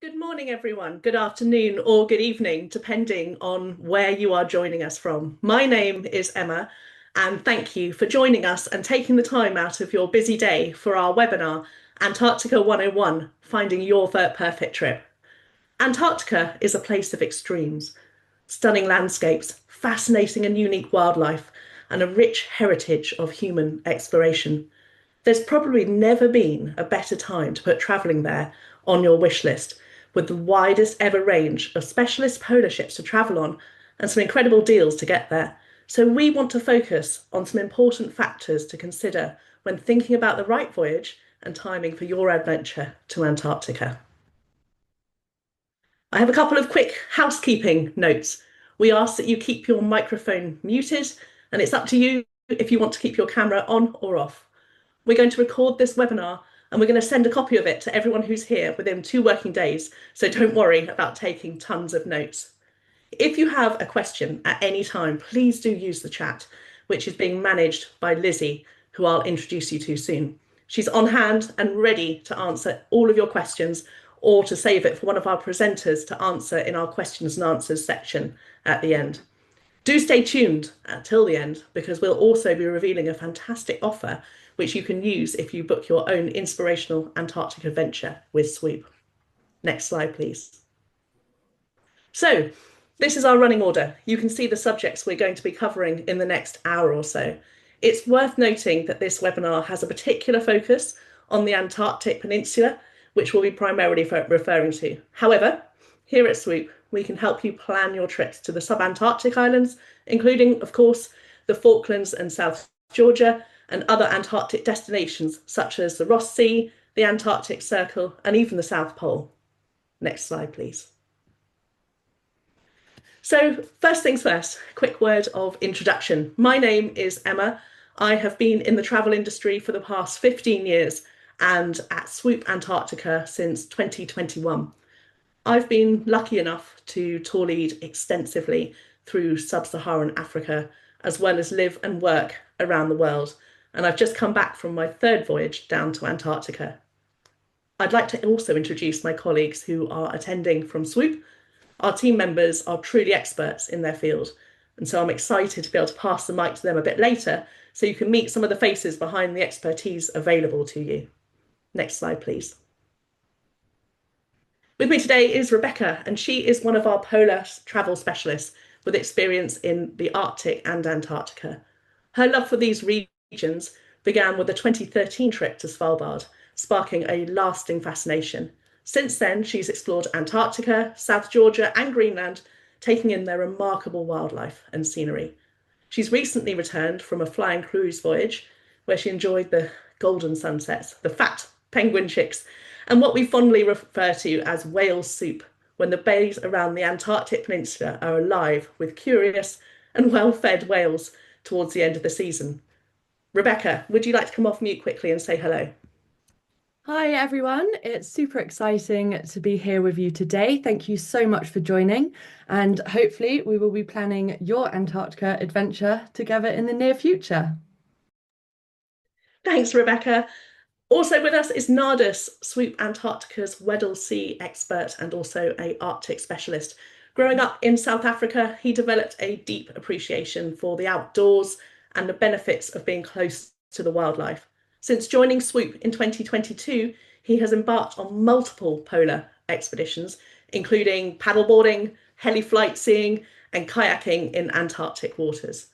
Good morning, everyone. Good afternoon or good evening, depending on where you are joining us from. My name is Emma, and thank you for joining us and taking the time out of your busy day for our webinar, Antarctica 101, Finding Your Perfect Trip. Antarctica is a place of extremes, stunning landscapes, fascinating and unique wildlife, and a rich heritage of human exploration. There's probably never been a better time to put travelling there on your wish list, with the widest ever range of specialist polar ships to travel on and some incredible deals to get there. So, we want to focus on some important factors to consider when thinking about the right voyage and timing for your adventure to Antarctica. I have a couple of quick housekeeping notes. We ask that you keep your microphone muted, and it's up to you if you want to keep your camera on or off. We're going to record this webinar and we're going to send a copy of it to everyone who's here within 2 working days, so don't worry about taking tons of notes. If you have a question at any time, please do use the chat, which is being managed by Lizzie, who I'll introduce you to soon. She's on hand and ready to answer all of your questions or to save it for one of our presenters to answer in our questions and answers section at the end. Do stay tuned until the end, because we'll also be revealing a fantastic offer which you can use if you book your own inspirational Antarctic adventure with Swoop. Next slide, please. So, this is our running order. You can see the subjects we're going to be covering in the next hour or so. It's worth noting that this webinar has a particular focus on the Antarctic Peninsula, which we'll be primarily referring to. However, here at Swoop, we can help you plan your trips to the subantarctic islands, including, of course, the Falklands and South Georgia, and other Antarctic destinations such as the Ross Sea, the Antarctic Circle, and even the South Pole. Next slide, please. So, first things first, quick word of introduction. My name is Emma. I have been in the travel industry for the past 15 years and at Swoop Antarctica since 2021. I've been lucky enough to tour lead extensively through sub-Saharan Africa, as well as live and work around the world. And I've just come back from my third voyage down to Antarctica. I'd like to also introduce my colleagues who are attending from Swoop. Our team members are truly experts in their field, and so I'm excited to be able to pass the mic to them a bit later so you can meet some of the faces behind the expertise available to you. Next slide, please. With me today is Rebecca, and she is one of our polar travel specialists with experience in the Arctic and Antarctica. Her love for these regions began with a 2013 trip to Svalbard, sparking a lasting fascination. Since then, she's explored Antarctica, South Georgia, and Greenland, taking in their remarkable wildlife and scenery. She's recently returned from a flying cruise voyage where she enjoyed the golden sunsets, the fat penguin chicks, and what we fondly refer to as whale soup, when the bays around the Antarctic Peninsula are alive with curious and well-fed whales towards the end of the season. Rebecca, would you like to come off mute quickly and say hello? Hi everyone, it's super exciting to be here with you today. Thank you so much for joining, and hopefully we will be planning your Antarctica adventure together in the near future. Thanks, Rebecca. Also with us is Nardus, Swoop Antarctica's Weddell Sea expert and also an Arctic specialist. Growing up in South Africa, he developed a deep appreciation for the outdoors and the benefits of being close to the wildlife. Since joining Swoop in 2022, he has embarked on multiple polar expeditions, including paddleboarding, heli flight seeing, and kayaking in Antarctic waters.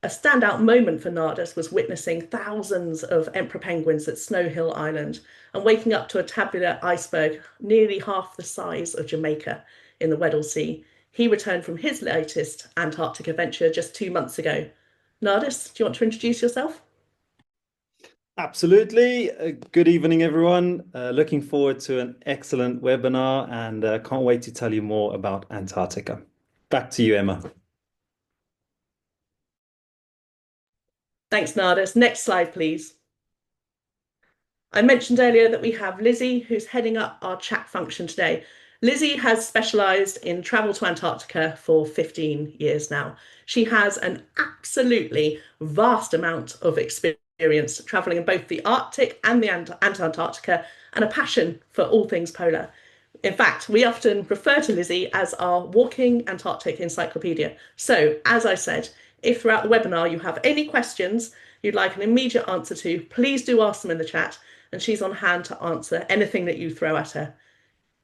A standout moment for Nardus was witnessing thousands of emperor penguins at Snow Hill Island and waking up to a tabular iceberg nearly half the size of Jamaica in the Weddell Sea. He returned from his latest Antarctic adventure just 2 months ago. Nardus, do you want to introduce yourself? Absolutely. Good evening, everyone. Looking forward to an excellent webinar and can't wait to tell you more about Antarctica. Back to you, Emma. Thanks, Nardus. Next slide, please. I mentioned earlier that we have Lizzie, who's heading up our chat function today. Lizzie has specialised in travel to Antarctica for 15 years now. She has an absolutely vast amount of experience travelling in both the Arctic and the Antarctica, and a passion for all things polar. In fact, we often refer to Lizzie as our walking Antarctic encyclopedia. So, as I said, if throughout the webinar you have any questions you'd like an immediate answer to, please do ask them in the chat, and she's on hand to answer anything that you throw at her.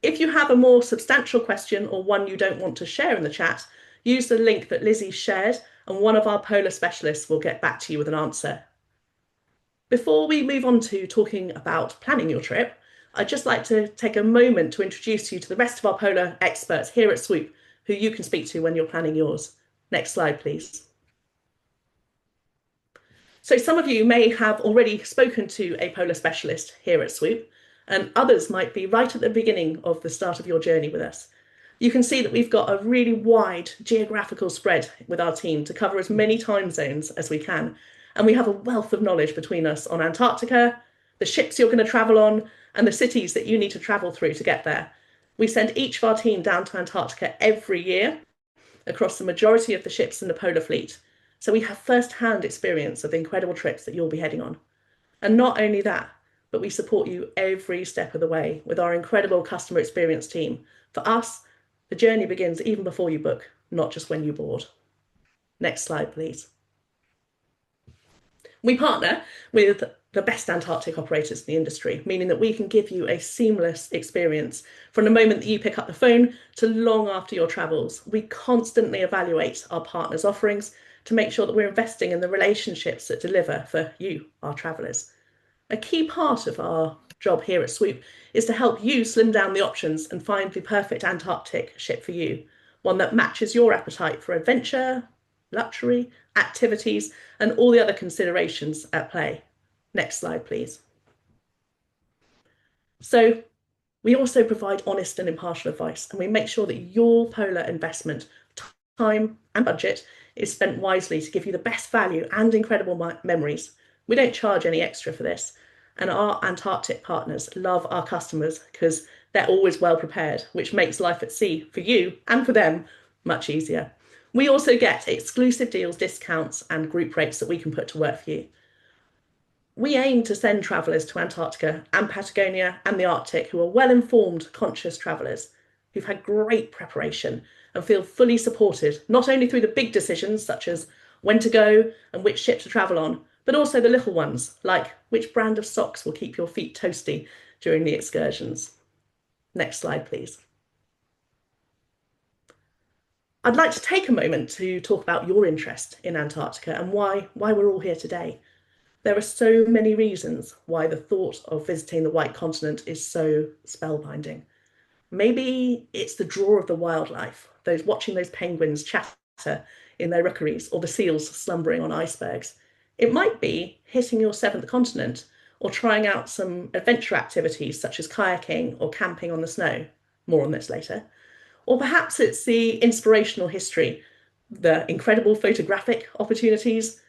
If you have a more substantial question or one you don't want to share in the chat, use the link that Lizzie shared, and one of our polar specialists will get back to you with an answer. Before we move on to talking about planning your trip, I'd just like to take a moment to introduce you to the rest of our polar experts here at Swoop, who you can speak to when you're planning yours. Next slide, please. So some of you may have already spoken to a polar specialist here at Swoop, and others might be right at the beginning of the start of your journey with us. You can see that we've got a really wide geographical spread with our team to cover as many time zones as we can. And we have a wealth of knowledge between us on Antarctica, the ships you're going to travel on, and the cities that you need to travel through to get there. We send each of our team down to Antarctica every year across the majority of the ships in the polar fleet. So we have first-hand experience of the incredible trips that you'll be heading on. And not only that, but we support you every step of the way with our incredible customer experience team. For us, the journey begins even before you book, not just when you board. Next slide, please. We partner with the best Antarctic operators in the industry, meaning that we can give you a seamless experience from the moment that you pick up the phone to long after your travels. We constantly evaluate our partners' offerings to make sure that we're investing in the relationships that deliver for you, our travellers. A key part of our job here at Swoop is to help you slim down the options and find the perfect Antarctic ship for you, one that matches your appetite for adventure, luxury, activities, and all the other considerations at play. Next slide, please. So we also provide honest and impartial advice, and we make sure that your polar investment, time and budget is spent wisely to give you the best value and incredible memories. We don't charge any extra for this, and our Antarctic partners love our customers because they're always well prepared, which makes life at sea for you and for them much easier. We also get exclusive deals, discounts, and group rates that we can put to work for you. We aim to send travellers to Antarctica and Patagonia and the Arctic who are well-informed, conscious travellers who've had great preparation and feel fully supported, not only through the big decisions such as when to go and which ship to travel on, but also the little ones, like which brand of socks will keep your feet toasty during the excursions. Next slide, please. I'd like to take a moment to talk about your interest in Antarctica and why we're all here today. There are so many reasons why the thought of visiting the White Continent is so spellbinding. Maybe it's the draw of the wildlife, watching those penguins chatter in their rookeries, or the seals slumbering on icebergs. It might be hitting your seventh continent or trying out some adventure activities such as kayaking or camping on the snow. More on this later. Or perhaps it's the inspirational history, the incredible photographic opportunities,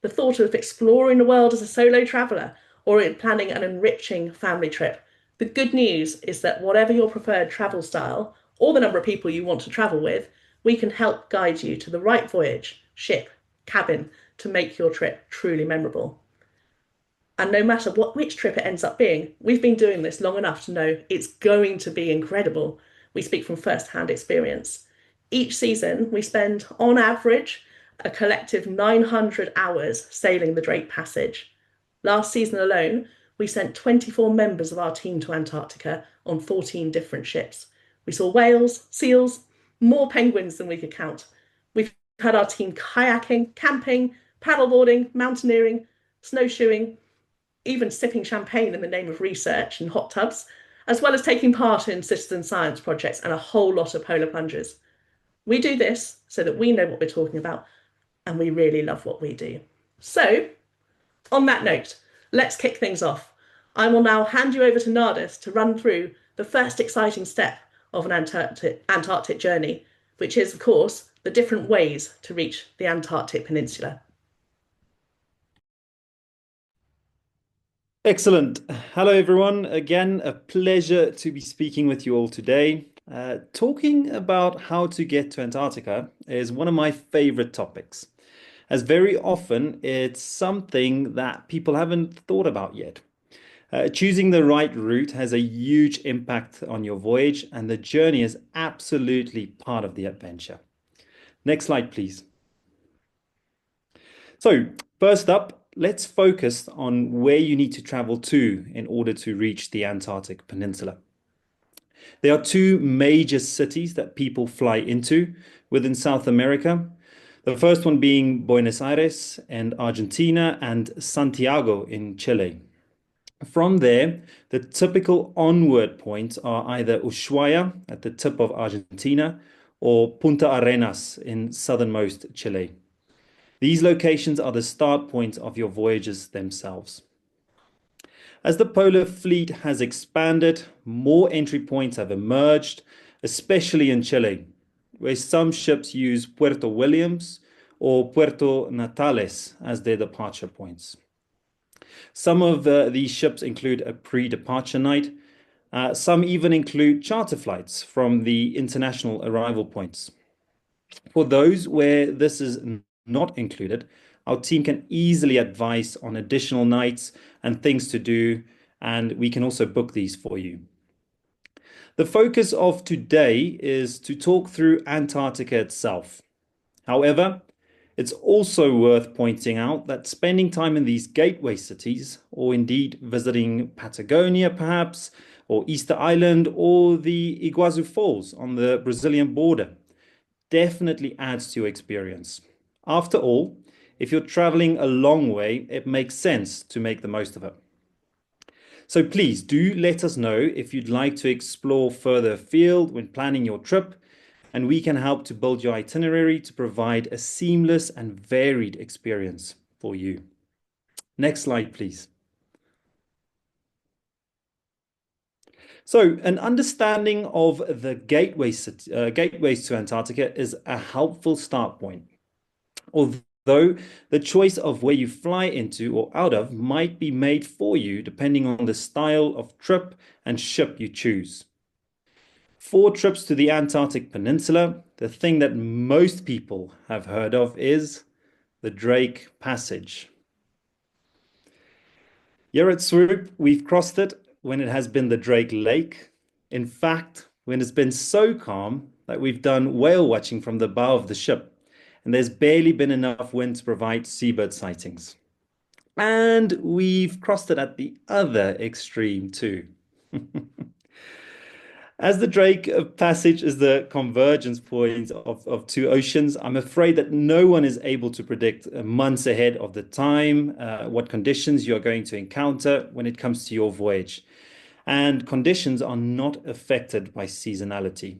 the thought of exploring the world as a solo traveller, or in planning an enriching family trip. The good news is that whatever your preferred travel style or the number of people you want to travel with, we can help guide you to the right voyage, ship, cabin to make your trip truly memorable. And no matter which trip it ends up being, we've been doing this long enough to know it's going to be incredible. We speak from first-hand experience. Each season, we spend, on average, a collective 900 hours sailing the Drake Passage. Last season alone, we sent 24 members of our team to Antarctica on 14 different ships. We saw whales, seals, more penguins than we could count. We've had our team kayaking, camping, paddleboarding, mountaineering, snowshoeing, even sipping champagne in the name of research and hot tubs, as well as taking part in citizen science projects and a whole lot of polar plunges. We do this so that we know what we're talking about, and we really love what we do. So, on that note, let's kick things off. I will now hand you over to Nardis to run through the first exciting step of an Antarctic journey, which is, of course, the different ways to reach the Antarctic Peninsula. Excellent. Hello, everyone. Again, a pleasure to be speaking with you all today. Talking about how to get to Antarctica is one of my favorite topics, as very often it's something that people haven't thought about yet. Choosing the right route has a huge impact on your voyage, and the journey is absolutely part of the adventure. Next slide, please. So, first up, let's focus on where you need to travel to in order to reach the Antarctic Peninsula. There are two major cities that people fly into within South America. The first one being Buenos Aires in Argentina and Santiago in Chile. From there, the typical onward points are either Ushuaia at the tip of Argentina or Punta Arenas in southernmost Chile. These locations are the start point of your voyages themselves. As the polar fleet has expanded, more entry points have emerged, especially in Chile, where some ships use Puerto Williams or Puerto Natales as their departure points. Some of these ships include a pre-departure night. Some even include charter flights from the international arrival points. For those where this is not included, our team can easily advise on additional nights and things to do, and we can also book these for you. The focus of today is to talk through Antarctica itself. However, it's also worth pointing out that spending time in these gateway cities, or indeed visiting Patagonia perhaps, or Easter Island, or the Iguazu Falls on the Brazilian border, definitely adds to your experience. After all, if you're traveling a long way, it makes sense to make the most of it. So please do let us know if you'd like to explore further afield when planning your trip, and we can help to build your itinerary to provide a seamless and varied experience for you. Next slide, please. So, an understanding of the gateways to Antarctica is a helpful start point. Although the choice of where you fly into or out of might be made for you depending on the style of trip and ship you choose. For trips to the Antarctic Peninsula, the thing that most people have heard of is the Drake Passage. Here at Swoop, we've crossed it when it has been the Drake Lake. In fact, when it's been so calm that we've done whale watching from the bow of the ship, and there's barely been enough wind to provide seabird sightings. And we've crossed it at the other extreme too. As the Drake Passage is the convergence point of two oceans, I'm afraid that no one is able to predict months ahead of the time what conditions you're going to encounter when it comes to your voyage. And conditions are not affected by seasonality.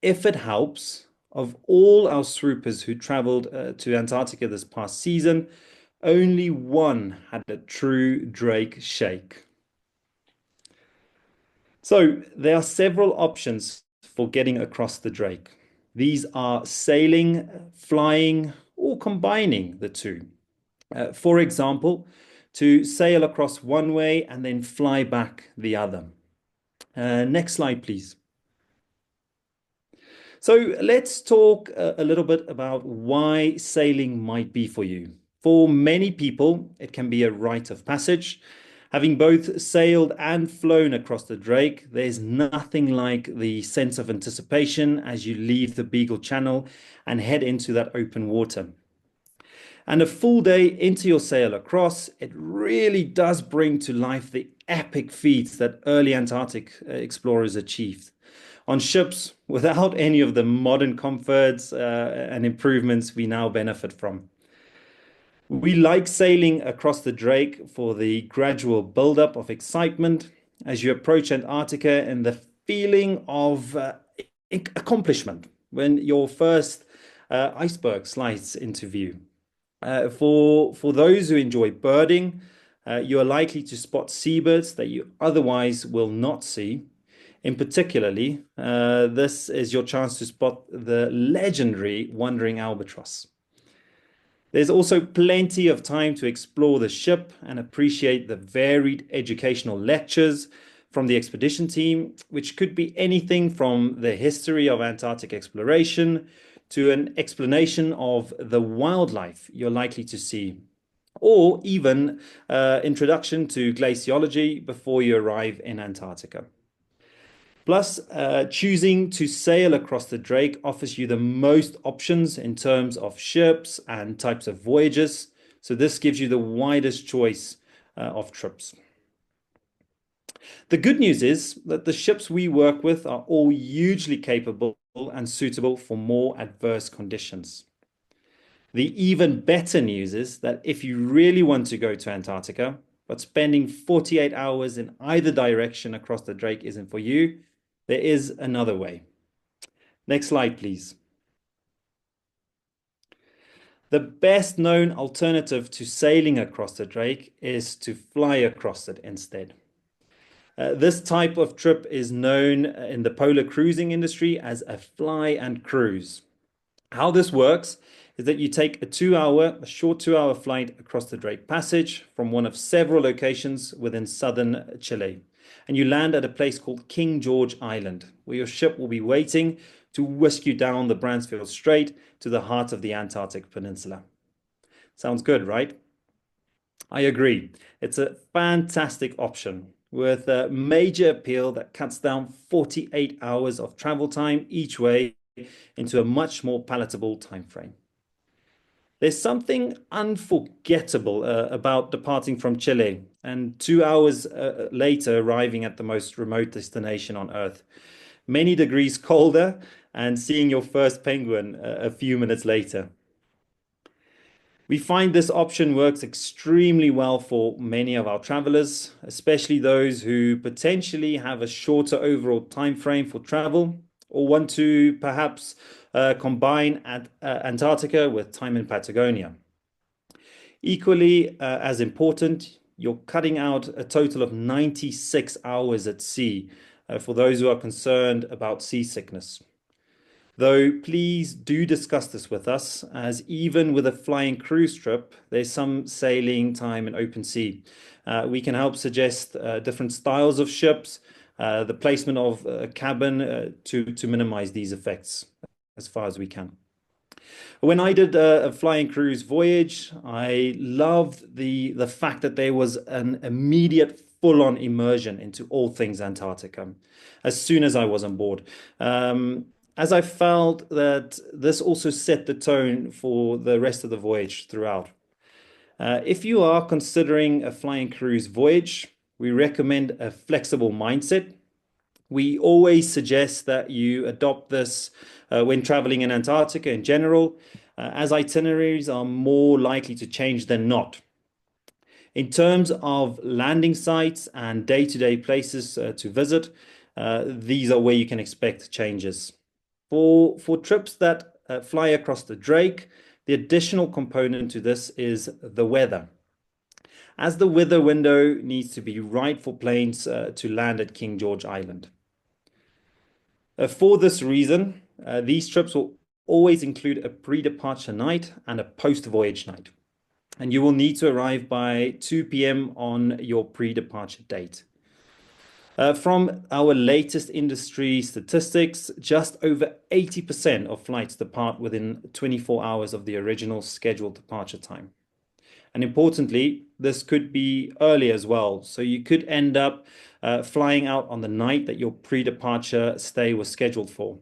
If it helps, of all our swoopers who traveled to Antarctica this past season, only one had a true Drake shake. So there are several options for getting across the Drake. These are sailing, flying, or combining the two. For example, to sail across one way and then fly back the other. Next slide, please. So let's talk a little bit about why sailing might be for you. For many people, it can be a rite of passage. Having both sailed and flown across the Drake, there's nothing like the sense of anticipation as you leave the Beagle Channel and head into that open water. And a full day into your sail across, it really does bring to life the epic feats that early Antarctic explorers achieved on ships without any of the modern comforts and improvements we now benefit from. We like sailing across the Drake for the gradual buildup of excitement as you approach Antarctica and the feeling of accomplishment when your first iceberg slides into view. For those who enjoy birding, you are likely to spot seabirds that you otherwise will not see. In particularly, this is your chance to spot the legendary wandering albatross. There's also plenty of time to explore the ship and appreciate the varied educational lectures from the expedition team, which could be anything from the history of Antarctic exploration to an explanation of the wildlife you're likely to see. or even introduction to glaciology before you arrive in Antarctica. Plus, choosing to sail across the Drake offers you the most options in terms of ships and types of voyages. So this gives you the widest choice of trips. The good news is that the ships we work with are all hugely capable and suitable for more adverse conditions. The even better news is that if you really want to go to Antarctica, but spending 48 hours in either direction across the Drake isn't for you, there is another way. Next slide, please. The best known alternative to sailing across the Drake is to fly across it instead. This type of trip is known in the polar cruising industry as a fly and cruise. How this works is that you take a short 2 hour flight across the Drake Passage from one of several locations within southern Chile. And you land at a place called King George Island, where your ship will be waiting to whisk you down the Bransfield Strait to the heart of the Antarctic Peninsula. Sounds good, right? I agree. It's a fantastic option with a major appeal that cuts down 48 hours of travel time each way into a much more palatable time frame. There's something unforgettable about departing from Chile and 2 hours later arriving at the most remote destination on Earth, many degrees colder, and seeing your first penguin a few minutes later. We find this option works extremely well for many of our travelers, especially those who potentially have a shorter overall time frame for travel or want to perhaps combine Antarctica with time in Patagonia. Equally as important, you're cutting out a total of 96 hours at sea for those who are concerned about seasickness. Though please do discuss this with us, as even with a flying cruise trip, there's some sailing time in open sea. We can help suggest different styles of ships, the placement of a cabin to minimize these effects as far as we can. When I did a flying cruise voyage, I loved the fact that there was an immediate full-on immersion into all things Antarctica as soon as I was on board. As I felt that this also set the tone for the rest of the voyage throughout. If you are considering a flying cruise voyage, we recommend a flexible mindset. We always suggest that you adopt this when traveling in Antarctica in general, as itineraries are more likely to change than not. In terms of landing sites and day-to-day places to visit, these are where you can expect changes. For trips that fly across the Drake, the additional component to this is the weather. As the weather window needs to be right for planes to land at King George Island. For this reason, these trips will always include a pre-departure night and a post-voyage night. And you will need to arrive by 2 p.m. on your pre-departure date. From our latest industry statistics, just over 80% of flights depart within 24 hours of the original scheduled departure time. And importantly, this could be early as well. So you could end up flying out on the night that your pre-departure stay was scheduled for.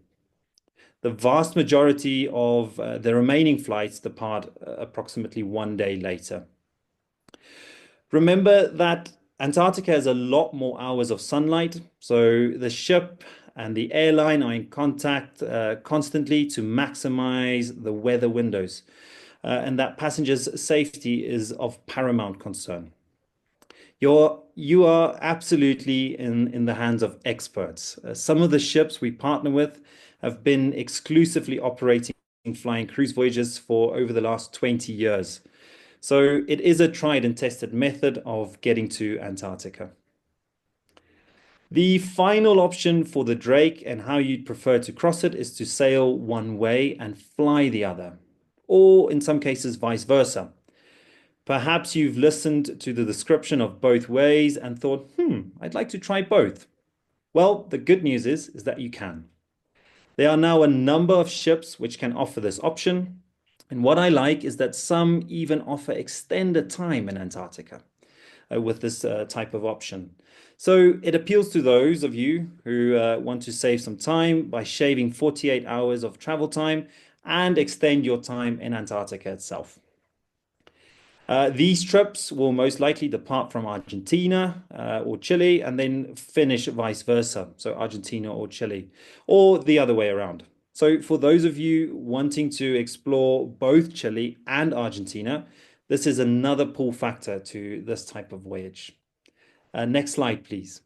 The vast majority of the remaining flights depart approximately 1 day later. Remember that Antarctica has a lot more hours of sunlight, so the ship and the airline are in contact constantly to maximize the weather windows, and that passengers' safety is of paramount concern. You are absolutely in the hands of experts. Some of the ships we partner with have been exclusively operating flying cruise voyages for over the last 20 years. So it is a tried and tested method of getting to Antarctica. The final option for the Drake and how you'd prefer to cross it is to sail one way and fly the other, or in some cases, vice versa. Perhaps you've listened to the description of both ways and thought, I'd like to try both. Well, the good news is that you can. There are now a number of ships which can offer this option. And what I like is that some even offer extended time in Antarctica with this type of option. So it appeals to those of you who want to save some time by shaving 48 hours of travel time and extend your time in Antarctica itself. These trips will most likely depart from Argentina or Chile and then finish vice versa. So Argentina or Chile, or the other way around. So for those of you wanting to explore both Chile and Argentina, this is another pull factor to this type of voyage. Next slide, please.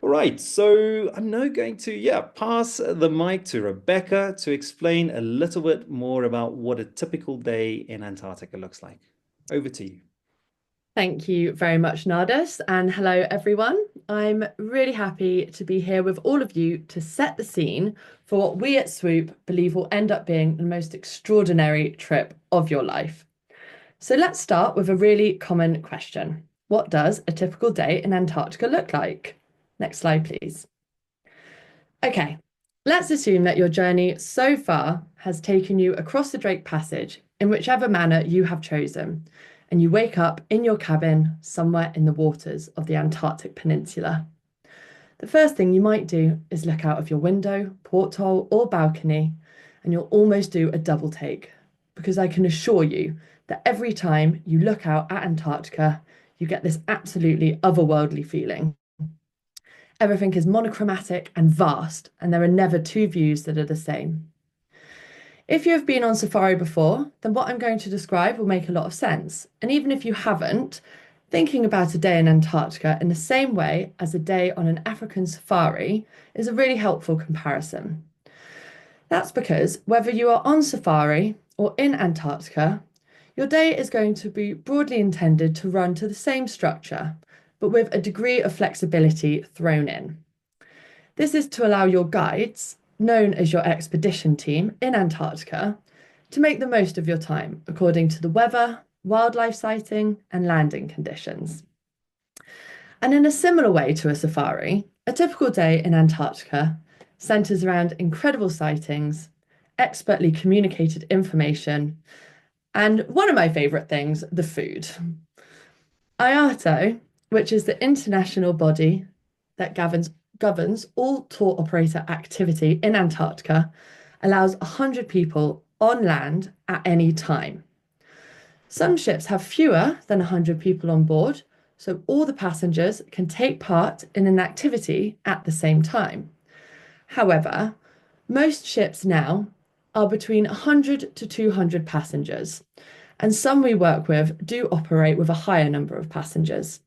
All right, so I'm now going to pass the mic to Rebecca to explain a little bit more about what a typical day in Antarctica looks like. Over to you. Thank you very much, Nardis, and hello everyone. I'm really happy to be here with all of you to set the scene for what we at Swoop believe will end up being the most extraordinary trip of your life. So let's start with a really common question. What does a typical day in Antarctica look like? Next slide, please. Okay, let's assume that your journey so far has taken you across the Drake Passage in whichever manner you have chosen, and you wake up in your cabin somewhere in the waters of the Antarctic Peninsula. The first thing you might do is look out of your window, porthole, or balcony, and you'll almost do a double take, because I can assure you that every time you look out at Antarctica, you get this absolutely otherworldly feeling. Everything is monochromatic and vast, and there are never two views that are the same. If you have been on safari before, then what I'm going to describe will make a lot of sense. And even if you haven't, thinking about a day in Antarctica in the same way as a day on an African safari is a really helpful comparison. That's because whether you are on safari or in Antarctica, your day is going to be broadly intended to run to the same structure, but with a degree of flexibility thrown in. This is to allow your guides, known as your expedition team in Antarctica, to make the most of your time according to the weather, wildlife sighting, and landing conditions. And in a similar way to a safari, a typical day in Antarctica centers around incredible sightings, expertly communicated information, and one of my favorite things, the food. IATO, which is the international body that governs all tour operator activity in Antarctica, allows 100 people on land at any time. Some ships have fewer than 100 people on board, so all the passengers can take part in an activity at the same time. However, most ships now are between 100 to 200 passengers, and some we work with do operate with a higher number of passengers.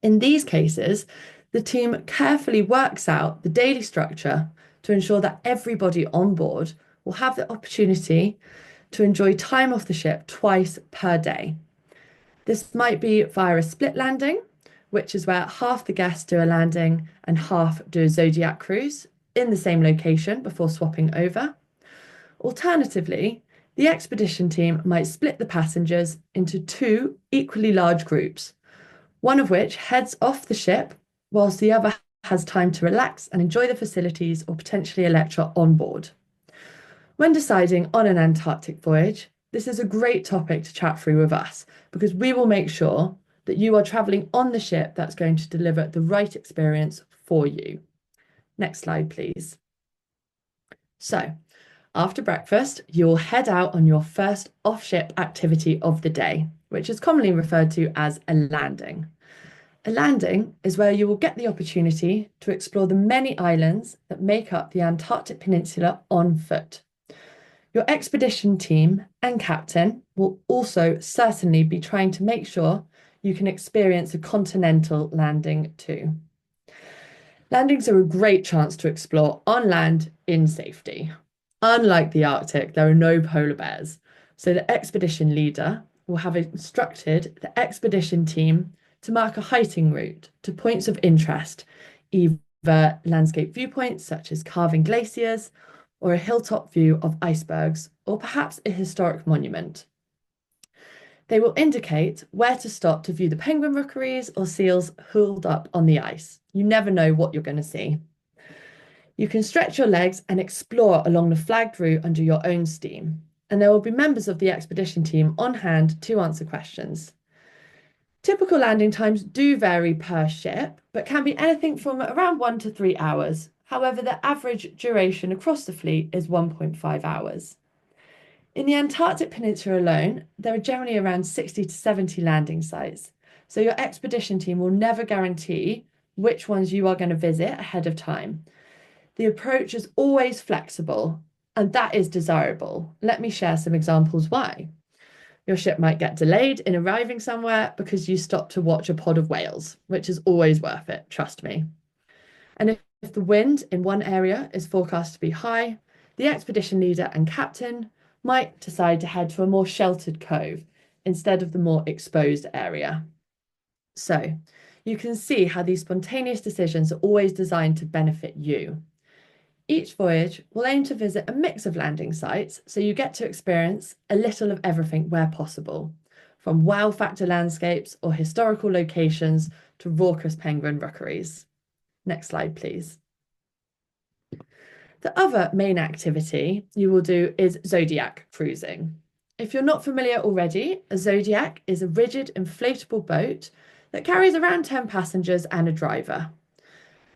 In these cases, the team carefully works out the daily structure to ensure that everybody on board will have the opportunity to enjoy time off the ship twice per day. This might be via a split landing, which is where half the guests do a landing and half do a Zodiac cruise in the same location before swapping over. Alternatively, the expedition team might split the passengers into two equally large groups, one of which heads off the ship whilst the other has time to relax and enjoy the facilities or potentially a lecture on board. When deciding on an Antarctic voyage, this is a great topic to chat through with us because we will make sure that you are travelling on the ship that's going to deliver the right experience for you. Next slide, please. So, after breakfast, you'll head out on your first off-ship activity of the day, which is commonly referred to as a landing. A landing is where you will get the opportunity to explore the many islands that make up the Antarctic Peninsula on foot. Your expedition team and captain will also certainly be trying to make sure you can experience a continental landing too. Landings are a great chance to explore on land in safety. Unlike the Arctic, there are no polar bears, so the expedition leader will have instructed the expedition team to mark a hiking route to points of interest, either landscape viewpoints such as carving glaciers, or a hilltop view of icebergs, or perhaps a historic monument. They will indicate where to stop to view the penguin rookeries or seals holed up on the ice. You never know what you're going to see. You can stretch your legs and explore along the flagged route under your own steam, and there will be members of the expedition team on hand to answer questions. Typical landing times do vary per ship, but can be anything from around 1 to 3 hours. However, the average duration across the fleet is 1.5 hours. In the Antarctic Peninsula alone, there are generally around 60 to 70 landing sites, so your expedition team will never guarantee which ones you are going to visit ahead of time. The approach is always flexible, and that is desirable. Let me share some examples why. Your ship might get delayed in arriving somewhere because you stopped to watch a pod of whales, which is always worth it, trust me. And if the wind in one area is forecast to be high, the expedition leader and captain might decide to head to a more sheltered cove instead of the more exposed area. So you can see how these spontaneous decisions are always designed to benefit you. Each voyage will aim to visit a mix of landing sites, so you get to experience a little of everything where possible, from wow factor landscapes or historical locations to raucous penguin rookeries. Next slide, please. The other main activity you will do is zodiac cruising. If you're not familiar already, a zodiac is a rigid inflatable boat that carries around 10 passengers and a driver.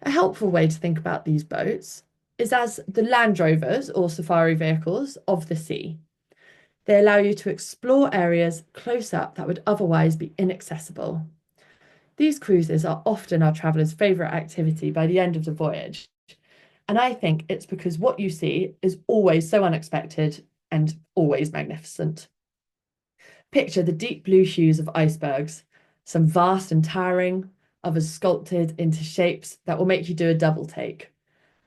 A helpful way to think about these boats is as the Land Rovers or safari vehicles of the sea. They allow you to explore areas close up that would otherwise be inaccessible. These cruises are often our travellers' favourite activity by the end of the voyage. And I think it's because what you see is always so unexpected and always magnificent. Picture the deep blue hues of icebergs, some vast and towering, others sculpted into shapes that will make you do a double take.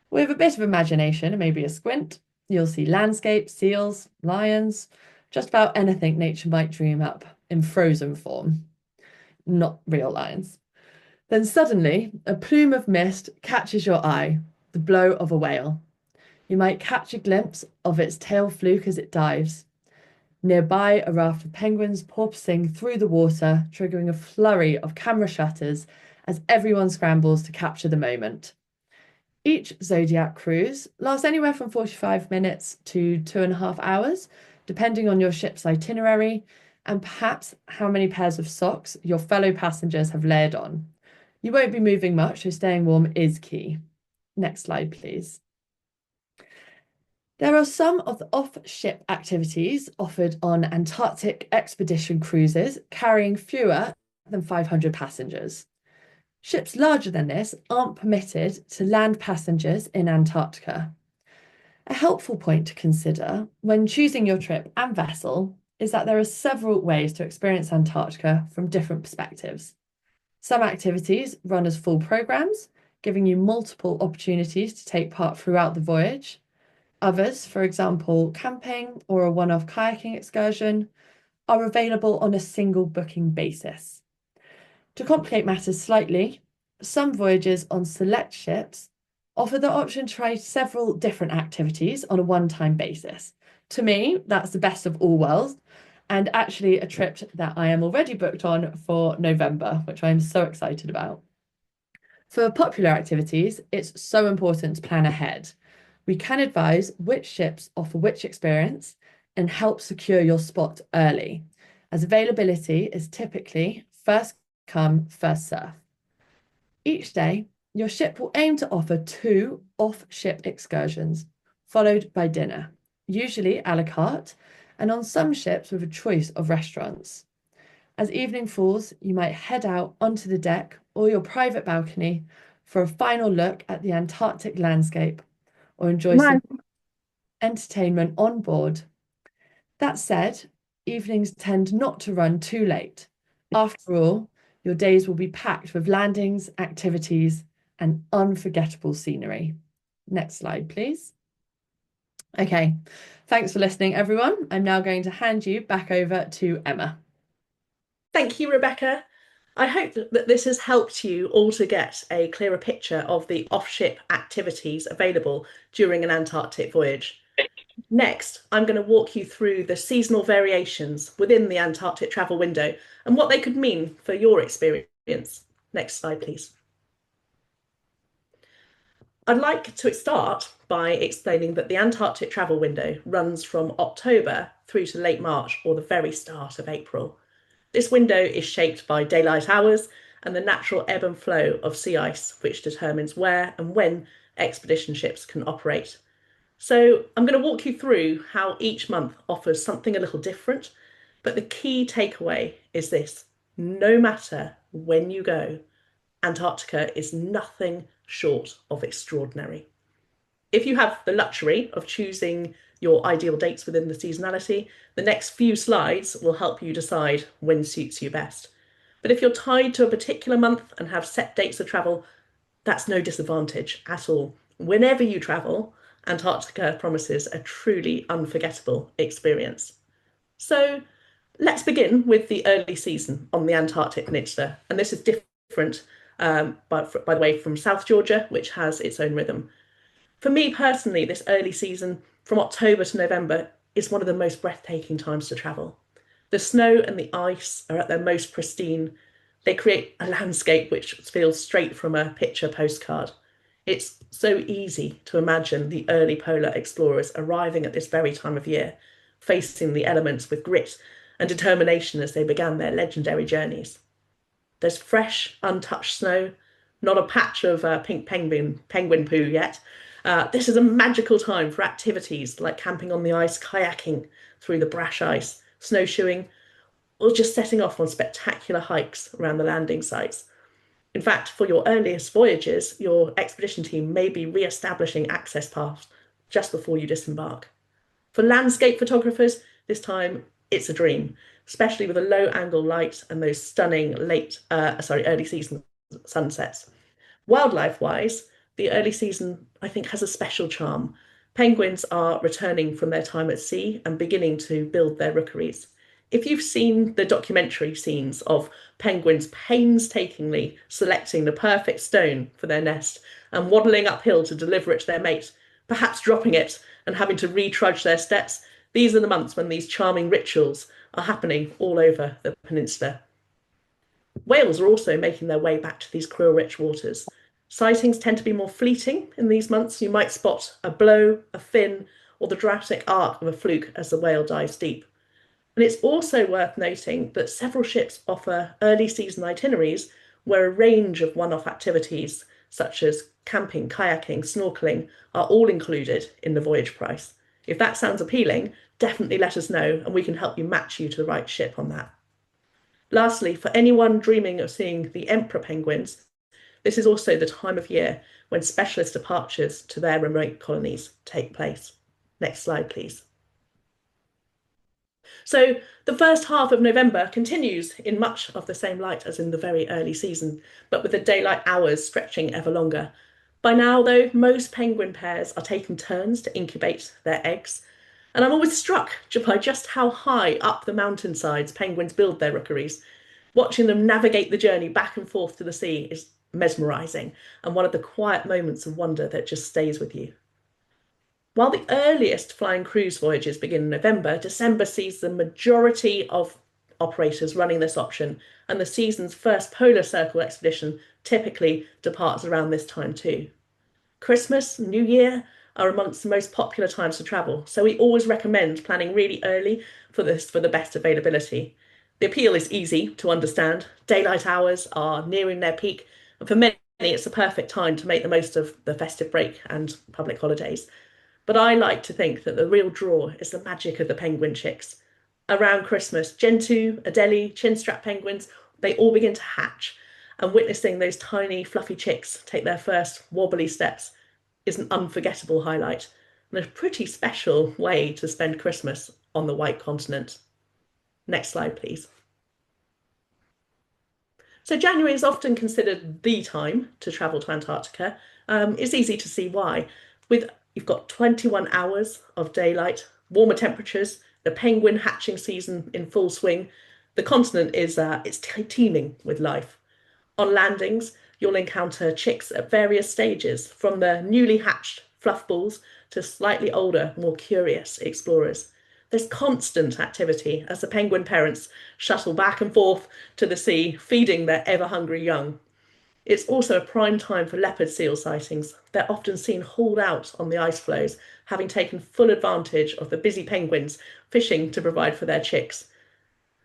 With a bit of imagination and maybe a squint, you'll see landscapes, seals, lions, just about anything nature might dream up in frozen form. Not real lions. Then suddenly, a plume of mist catches your eye, the blow of a whale. You might catch a glimpse of its tail fluke as it dives. Nearby, a raft of penguins porpoising through the water, triggering a flurry of camera shutters as everyone scrambles to capture the moment. Each Zodiac cruise lasts anywhere from 45 minutes to 2.5 hours, depending on your ship's itinerary and perhaps how many pairs of socks your fellow passengers have layered on. You won't be moving much, so staying warm is key. Next slide, please. There are some of the off-ship activities offered on Antarctic expedition cruises carrying fewer than 500 passengers. Ships larger than this aren't permitted to land passengers in Antarctica. A helpful point to consider when choosing your trip and vessel is that there are several ways to experience Antarctica from different perspectives. Some activities run as full programs, giving you multiple opportunities to take part throughout the voyage. Others, for example, camping or a one-off kayaking excursion, are available on a single booking basis. To complicate matters slightly, some voyages on select ships offer the option to try several different activities on a one-time basis. To me, that's the best of all worlds, and actually a trip that I am already booked on for November, which I'm so excited about. For popular activities, it's so important to plan ahead. We can advise which ships offer which experience and help secure your spot early, as availability is typically first come, first serve. Each day, your ship will aim to offer 2 off-ship excursions, followed by dinner, usually a la carte, and on some ships with a choice of restaurants. As evening falls, you might head out onto the deck or your private balcony for a final look at the Antarctic landscape or enjoy some entertainment on board. That said, evenings tend not to run too late. After all, your days will be packed with landings, activities, and unforgettable scenery. Next slide, please. Okay, thanks for listening, everyone. I'm now going to hand you back over to Emma. Thank you, Rebecca. I hope that this has helped you all to get a clearer picture of the off-ship activities available during an Antarctic voyage. Next, I'm going to walk you through the seasonal variations within the Antarctic travel window and what they could mean for your experience. Next slide, please. I'd like to start by explaining that the Antarctic travel window runs from October through to late March or the very start of April. This window is shaped by daylight hours and the natural ebb and flow of sea ice, which determines where and when expedition ships can operate. So I'm going to walk you through how each month offers something a little different, but the key takeaway is this: no matter when you go, Antarctica is nothing short of extraordinary. If you have the luxury of choosing your ideal dates within the seasonality, the next few slides will help you decide when suits you best. But if you're tied to a particular month and have set dates of travel, that's no disadvantage at all. Whenever you travel, Antarctica promises a truly unforgettable experience. So let's begin with the early season on the Antarctic Peninsula. And this is different, by the way, from South Georgia, which has its own rhythm. For me personally, this early season from October to November is one of the most breathtaking times to travel. The snow and the ice are at their most pristine. They create a landscape which feels straight from a picture postcard. It's so easy to imagine the early polar explorers arriving at this very time of year, facing the elements with grit and determination as they began their legendary journeys. There's fresh, untouched snow, not a patch of pink penguin poo yet. This is a magical time for activities like camping on the ice, kayaking through the brash ice, snowshoeing, or just setting off on spectacular hikes around the landing sites. In fact, for your earliest voyages, your expedition team may be re-establishing access paths just before you disembark. For landscape photographers, this time it's a dream, especially with a low angle light and those stunning early season sunsets. Wildlife wise, the early season, I think, has a special charm. Penguins are returning from their time at sea and beginning to build their rookeries. If you've seen the documentary scenes of penguins painstakingly selecting the perfect stone for their nest and waddling uphill to deliver it to their mate, perhaps dropping it and having to retrudge their steps, these are the months when these charming rituals are happening all over the peninsula. Whales are also making their way back to these krill-rich waters. Sightings tend to be more fleeting in these months. You might spot a blow, a fin, or the dramatic arc of a fluke as the whale dives deep. And it's also worth noting that several ships offer early season itineraries where a range of one-off activities, such as camping, kayaking, snorkeling, are all included in the voyage price. If that sounds appealing, definitely let us know and we can help you match you to the right ship on that. Lastly, for anyone dreaming of seeing the emperor penguins, this is also the time of year when specialist departures to their remote colonies take place. Next slide, please. So the first half of November continues in much of the same light as in the very early season, but with the daylight hours stretching ever longer. By now, though, most penguin pairs are taking turns to incubate their eggs, and I'm always struck by just how high up the mountainsides penguins build their rookeries. Watching them navigate the journey back and forth to the sea is mesmerising and one of the quiet moments of wonder that just stays with you. While the earliest flying cruise voyages begin in November, December sees the majority of operators running this option, and the season's first polar circle expedition typically departs around this time too. Christmas, New Year are amongst the most popular times to travel, so we always recommend planning really early for the best availability. The appeal is easy to understand. Daylight hours are nearing their peak, and for many, it's the perfect time to make the most of the festive break and public holidays. But I like to think that the real draw is the magic of the penguin chicks. Around Christmas, Gentoo, Adelie, chinstrap penguins, they all begin to hatch, and witnessing those tiny, fluffy chicks take their first wobbly steps is an unforgettable highlight and a pretty special way to spend Christmas on the White Continent. Next slide, please. So January is often considered the time to travel to Antarctica. It's easy to see why. You've got 21 hours of daylight, warmer temperatures, the penguin hatching season in full swing. The continent is it's teeming with life. On landings, you'll encounter chicks at various stages, from the newly hatched fluffballs to slightly older, more curious explorers. There's constant activity as the penguin parents shuttle back and forth to the sea, feeding their ever-hungry young. It's also a prime time for leopard seal sightings. They're often seen hauled out on the ice floes, having taken full advantage of the busy penguins fishing to provide for their chicks.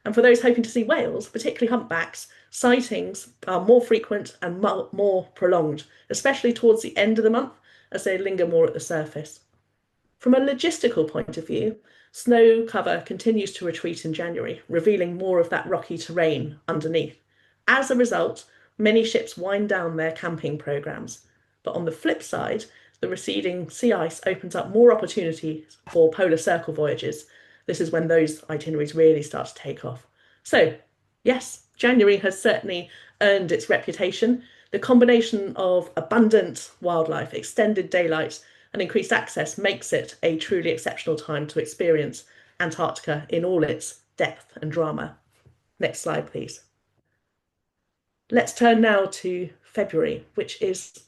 And for those hoping to see whales, particularly humpbacks, sightings are more frequent and more prolonged, especially towards the end of the month as they linger more at the surface. From a logistical point of view, snow cover continues to retreat in January, revealing more of that rocky terrain underneath. As a result, many ships wind down their camping programs. But on the flip side, the receding sea ice opens up more opportunities for polar circle voyages. This is when those itineraries really start to take off. So, yes, January has certainly earned its reputation. The combination of abundant wildlife, extended daylight, and increased access makes it a truly exceptional time to experience Antarctica in all its depth and drama. Next slide, please. Let's turn now to February, which is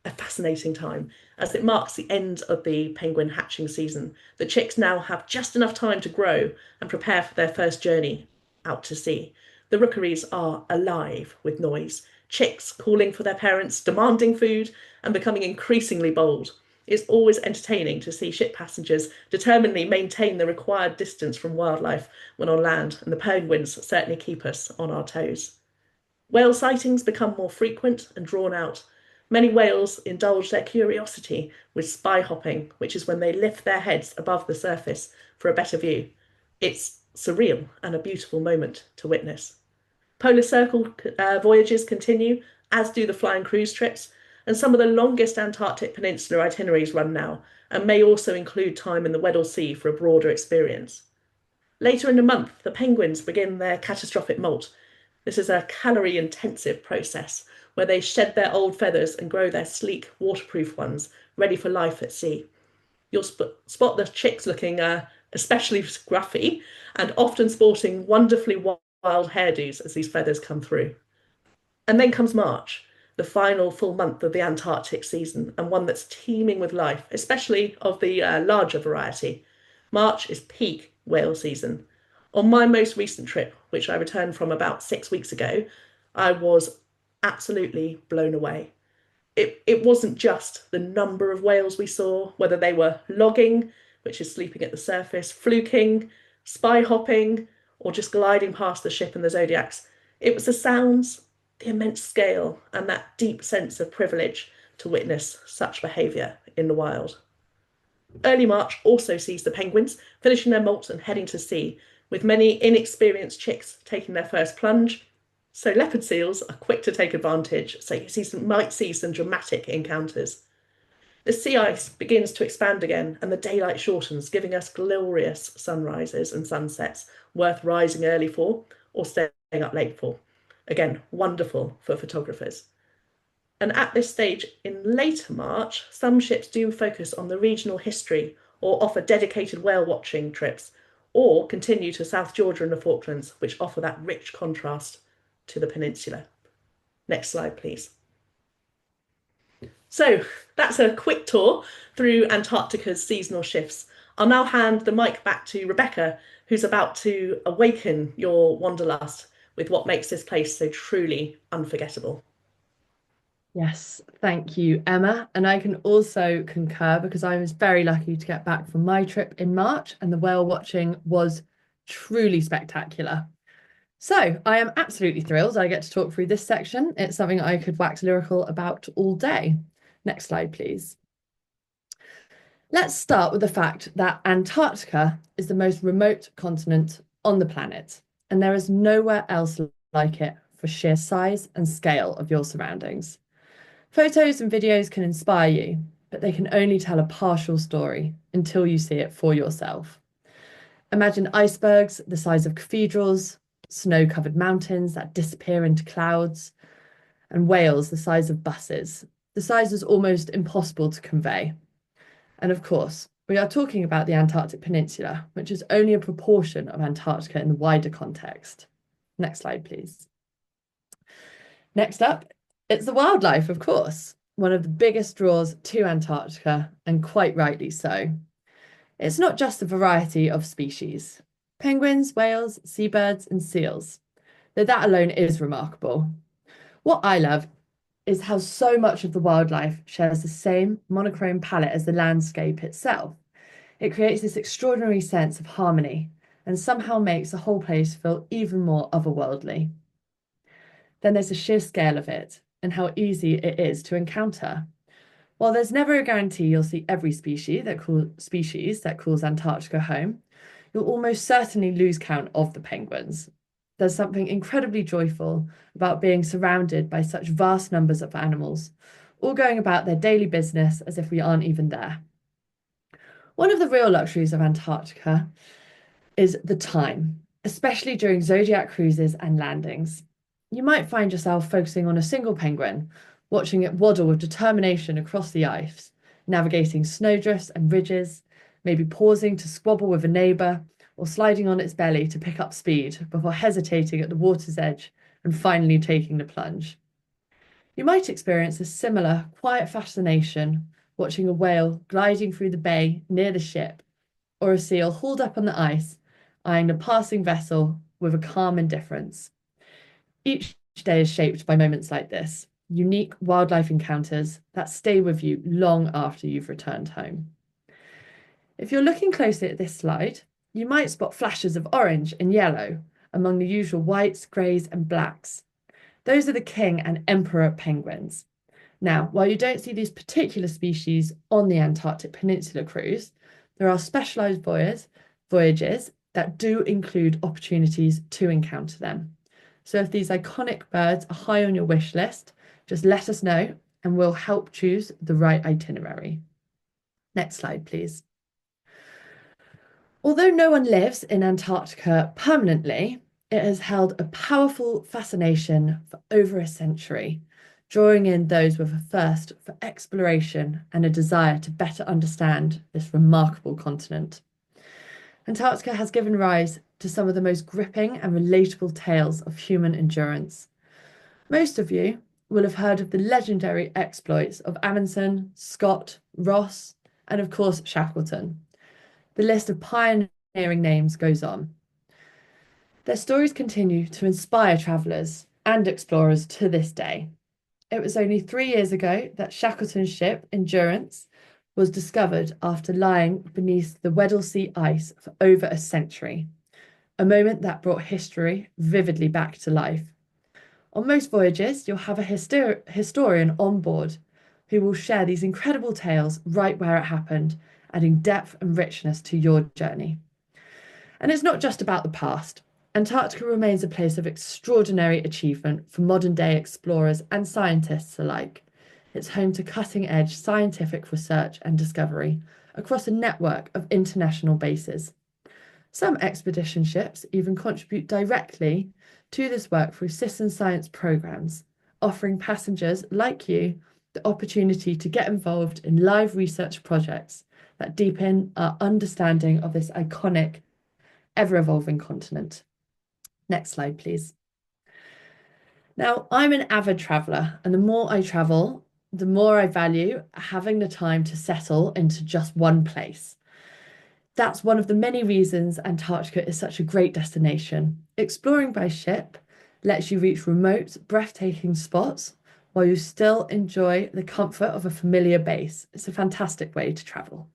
a fascinating time as it marks the end of the penguin hatching season. The chicks now have just enough time to grow and prepare for their first journey out to sea. The rookeries are alive with noise, chicks calling for their parents, demanding food, and becoming increasingly bold. It's always entertaining to see ship passengers determinedly maintain the required distance from wildlife when on land, and the penguins certainly keep us on our toes. Whale sightings become more frequent and drawn out. Many whales indulge their curiosity with spy hopping, which is when they lift their heads above the surface for a better view. It's surreal and a beautiful moment to witness. Polar Circle voyages continue, as do the flying cruise trips, and some of the longest Antarctic Peninsula itineraries run now, and may also include time in the Weddell Sea for a broader experience. Later in the month, the penguins begin their catastrophic molt. This is a calorie-intensive process where they shed their old feathers and grow their sleek, waterproof ones, ready for life at sea. You'll spot the chicks looking especially scruffy and often sporting wonderfully wild hairdos as these feathers come through. And then comes March, the final full month of the Antarctic season, and one that's teeming with life, especially of the larger variety. March is peak whale season. On my most recent trip, which I returned from about 6 weeks ago, I was absolutely blown away. It wasn't just the number of whales we saw, whether they were logging, which is sleeping at the surface, fluking, spy hopping, or just gliding past the ship and the zodiacs. It was the sounds, the immense scale, and that deep sense of privilege to witness such behaviour in the wild. Early March also sees the penguins finishing their molt and heading to sea, with many inexperienced chicks taking their first plunge. So leopard seals are quick to take advantage, so you might see some dramatic encounters. The sea ice begins to expand again and the daylight shortens, giving us glorious sunrises and sunsets worth rising early for or staying up late for. Again, wonderful for photographers. And at this stage in later March, some ships do focus on the regional history or offer dedicated whale watching trips, or continue to South Georgia and the Falklands, which offer that rich contrast to the peninsula. Next slide, please. So that's a quick tour through Antarctica's seasonal shifts. I'll now hand the mic back to Rebecca, who's about to awaken your wanderlust with what makes this place so truly unforgettable. Yes, thank you, Emma. And I can also concur because I was very lucky to get back from my trip in March and the whale watching was truly spectacular. So I am absolutely thrilled I get to talk through this section. It's something I could wax lyrical about all day. Next slide, please. Let's start with the fact that Antarctica is the most remote continent on the planet, and there is nowhere else like it for sheer size and scale of your surroundings. Photos and videos can inspire you, but they can only tell a partial story until you see it for yourself. Imagine icebergs the size of cathedrals, snow-covered mountains that disappear into clouds, and whales the size of buses. The size is almost impossible to convey. And of course, we are talking about the Antarctic Peninsula, which is only a proportion of Antarctica in the wider context. Next slide, please. Next up, it's the wildlife, of course, one of the biggest draws to Antarctica, and quite rightly so. It's not just a variety of species. Penguins, whales, seabirds, and seals. Though that alone is remarkable. What I love is how so much of the wildlife shares the same monochrome palette as the landscape itself. It creates this extraordinary sense of harmony and somehow makes the whole place feel even more otherworldly. Then there's the sheer scale of it and how easy it is to encounter. While there's never a guarantee you'll see every species that calls Antarctica home, you'll almost certainly lose count of the penguins. There's something incredibly joyful about being surrounded by such vast numbers of animals, all going about their daily business as if we aren't even there. One of the real luxuries of Antarctica is the time, especially during zodiac cruises and landings. You might find yourself focusing on a single penguin, watching it waddle with determination across the ice, navigating snowdrifts and ridges, maybe pausing to squabble with a neighbour, or sliding on its belly to pick up speed before hesitating at the water's edge and finally taking the plunge. You might experience a similar quiet fascination watching a whale gliding through the bay near the ship, or a seal hauled up on the ice, eyeing a passing vessel with a calm indifference. Each day is shaped by moments like this, unique wildlife encounters that stay with you long after you've returned home. If you're looking closely at this slide, you might spot flashes of orange and yellow among the usual whites, greys, and blacks. Those are the king and emperor penguins. Now, while you don't see these particular species on the Antarctic Peninsula cruise, there are specialised voyages that do include opportunities to encounter them. So if these iconic birds are high on your wish list, just let us know and we'll help choose the right itinerary. Next slide, please. Although no one lives in Antarctica permanently, it has held a powerful fascination for over a century, drawing in those with a thirst for exploration and a desire to better understand this remarkable continent. Antarctica has given rise to some of the most gripping and relatable tales of human endurance. Most of you will have heard of the legendary exploits of Amundsen, Scott, Ross, and of course Shackleton. The list of pioneering names goes on. Their stories continue to inspire travellers and explorers to this day. It was only 3 years ago that Shackleton's ship, Endurance, was discovered after lying beneath the Weddell Sea ice for over a century, a moment that brought history vividly back to life. On most voyages, you'll have a historian on board who will share these incredible tales right where it happened, adding depth and richness to your journey. And it's not just about the past. Antarctica remains a place of extraordinary achievement for modern day explorers and scientists alike. It's home to cutting edge scientific research and discovery across a network of international bases. Some expedition ships even contribute directly to this work through citizen science programs, offering passengers like you the opportunity to get involved in live research projects that deepen our understanding of this iconic, ever-evolving continent. Next slide, please. Now, I'm an avid traveller, and the more I travel, the more I value having the time to settle into just one place. That's one of the many reasons Antarctica is such a great destination. Exploring by ship lets you reach remote, breathtaking spots while you still enjoy the comfort of a familiar base. It's a fantastic way to travel.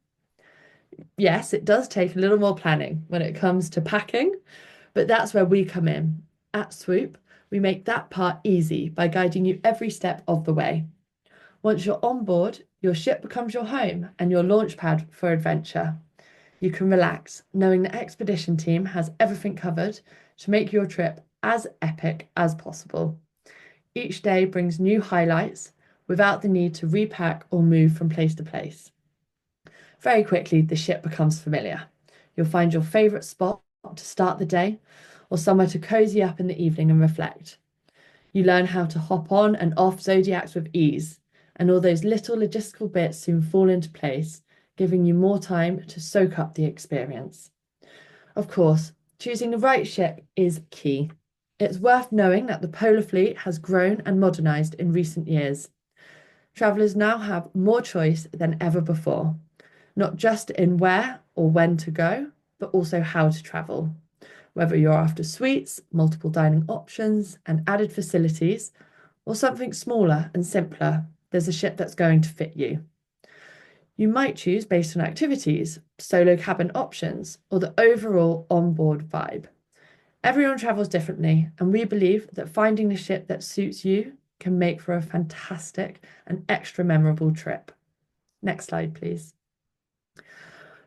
Yes, it does take a little more planning when it comes to packing, but that's where we come in. At Swoop, we make that part easy by guiding you every step of the way. Once you're on board, your ship becomes your home and your launch pad for adventure. You can relax, knowing the expedition team has everything covered to make your trip as epic as possible. Each day brings new highlights without the need to repack or move from place to place. Very quickly, the ship becomes familiar. You'll find your favourite spot to start the day, or somewhere to cozy up in the evening and reflect. You learn how to hop on and off zodiacs with ease, and all those little logistical bits soon fall into place, giving you more time to soak up the experience. Of course, choosing the right ship is key. It's worth knowing that the Polar Fleet has grown and modernised in recent years. Travellers now have more choice than ever before, not just in where or when to go, but also how to travel. Whether you're after suites, multiple dining options, and added facilities, or something smaller and simpler, there's a ship that's going to fit you. You might choose based on activities, solo cabin options, or the overall onboard vibe. Everyone travels differently, and we believe that finding the ship that suits you can make for a fantastic and extra memorable trip. Next slide, please.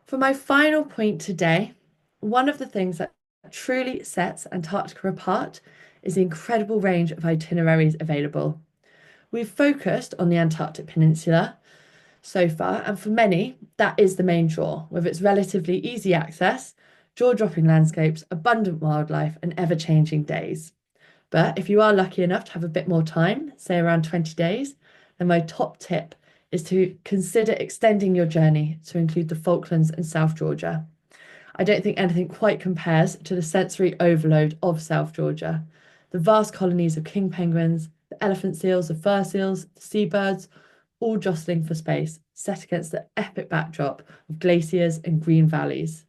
For my final point today, one of the things that truly sets Antarctica apart is the incredible range of itineraries available. We've focused on the Antarctic Peninsula so far, and for many, that is the main draw, with its relatively easy access, jaw-dropping landscapes, abundant wildlife, and ever-changing days. But if you are lucky enough to have a bit more time, say around 20 days, then my top tip is to consider extending your journey to include the Falklands and South Georgia. I don't think anything quite compares to the sensory overload of South Georgia. The vast colonies of king penguins, the elephant seals, the fur seals, the seabirds, all jostling for space, set against the epic backdrop of glaciers and green valleys.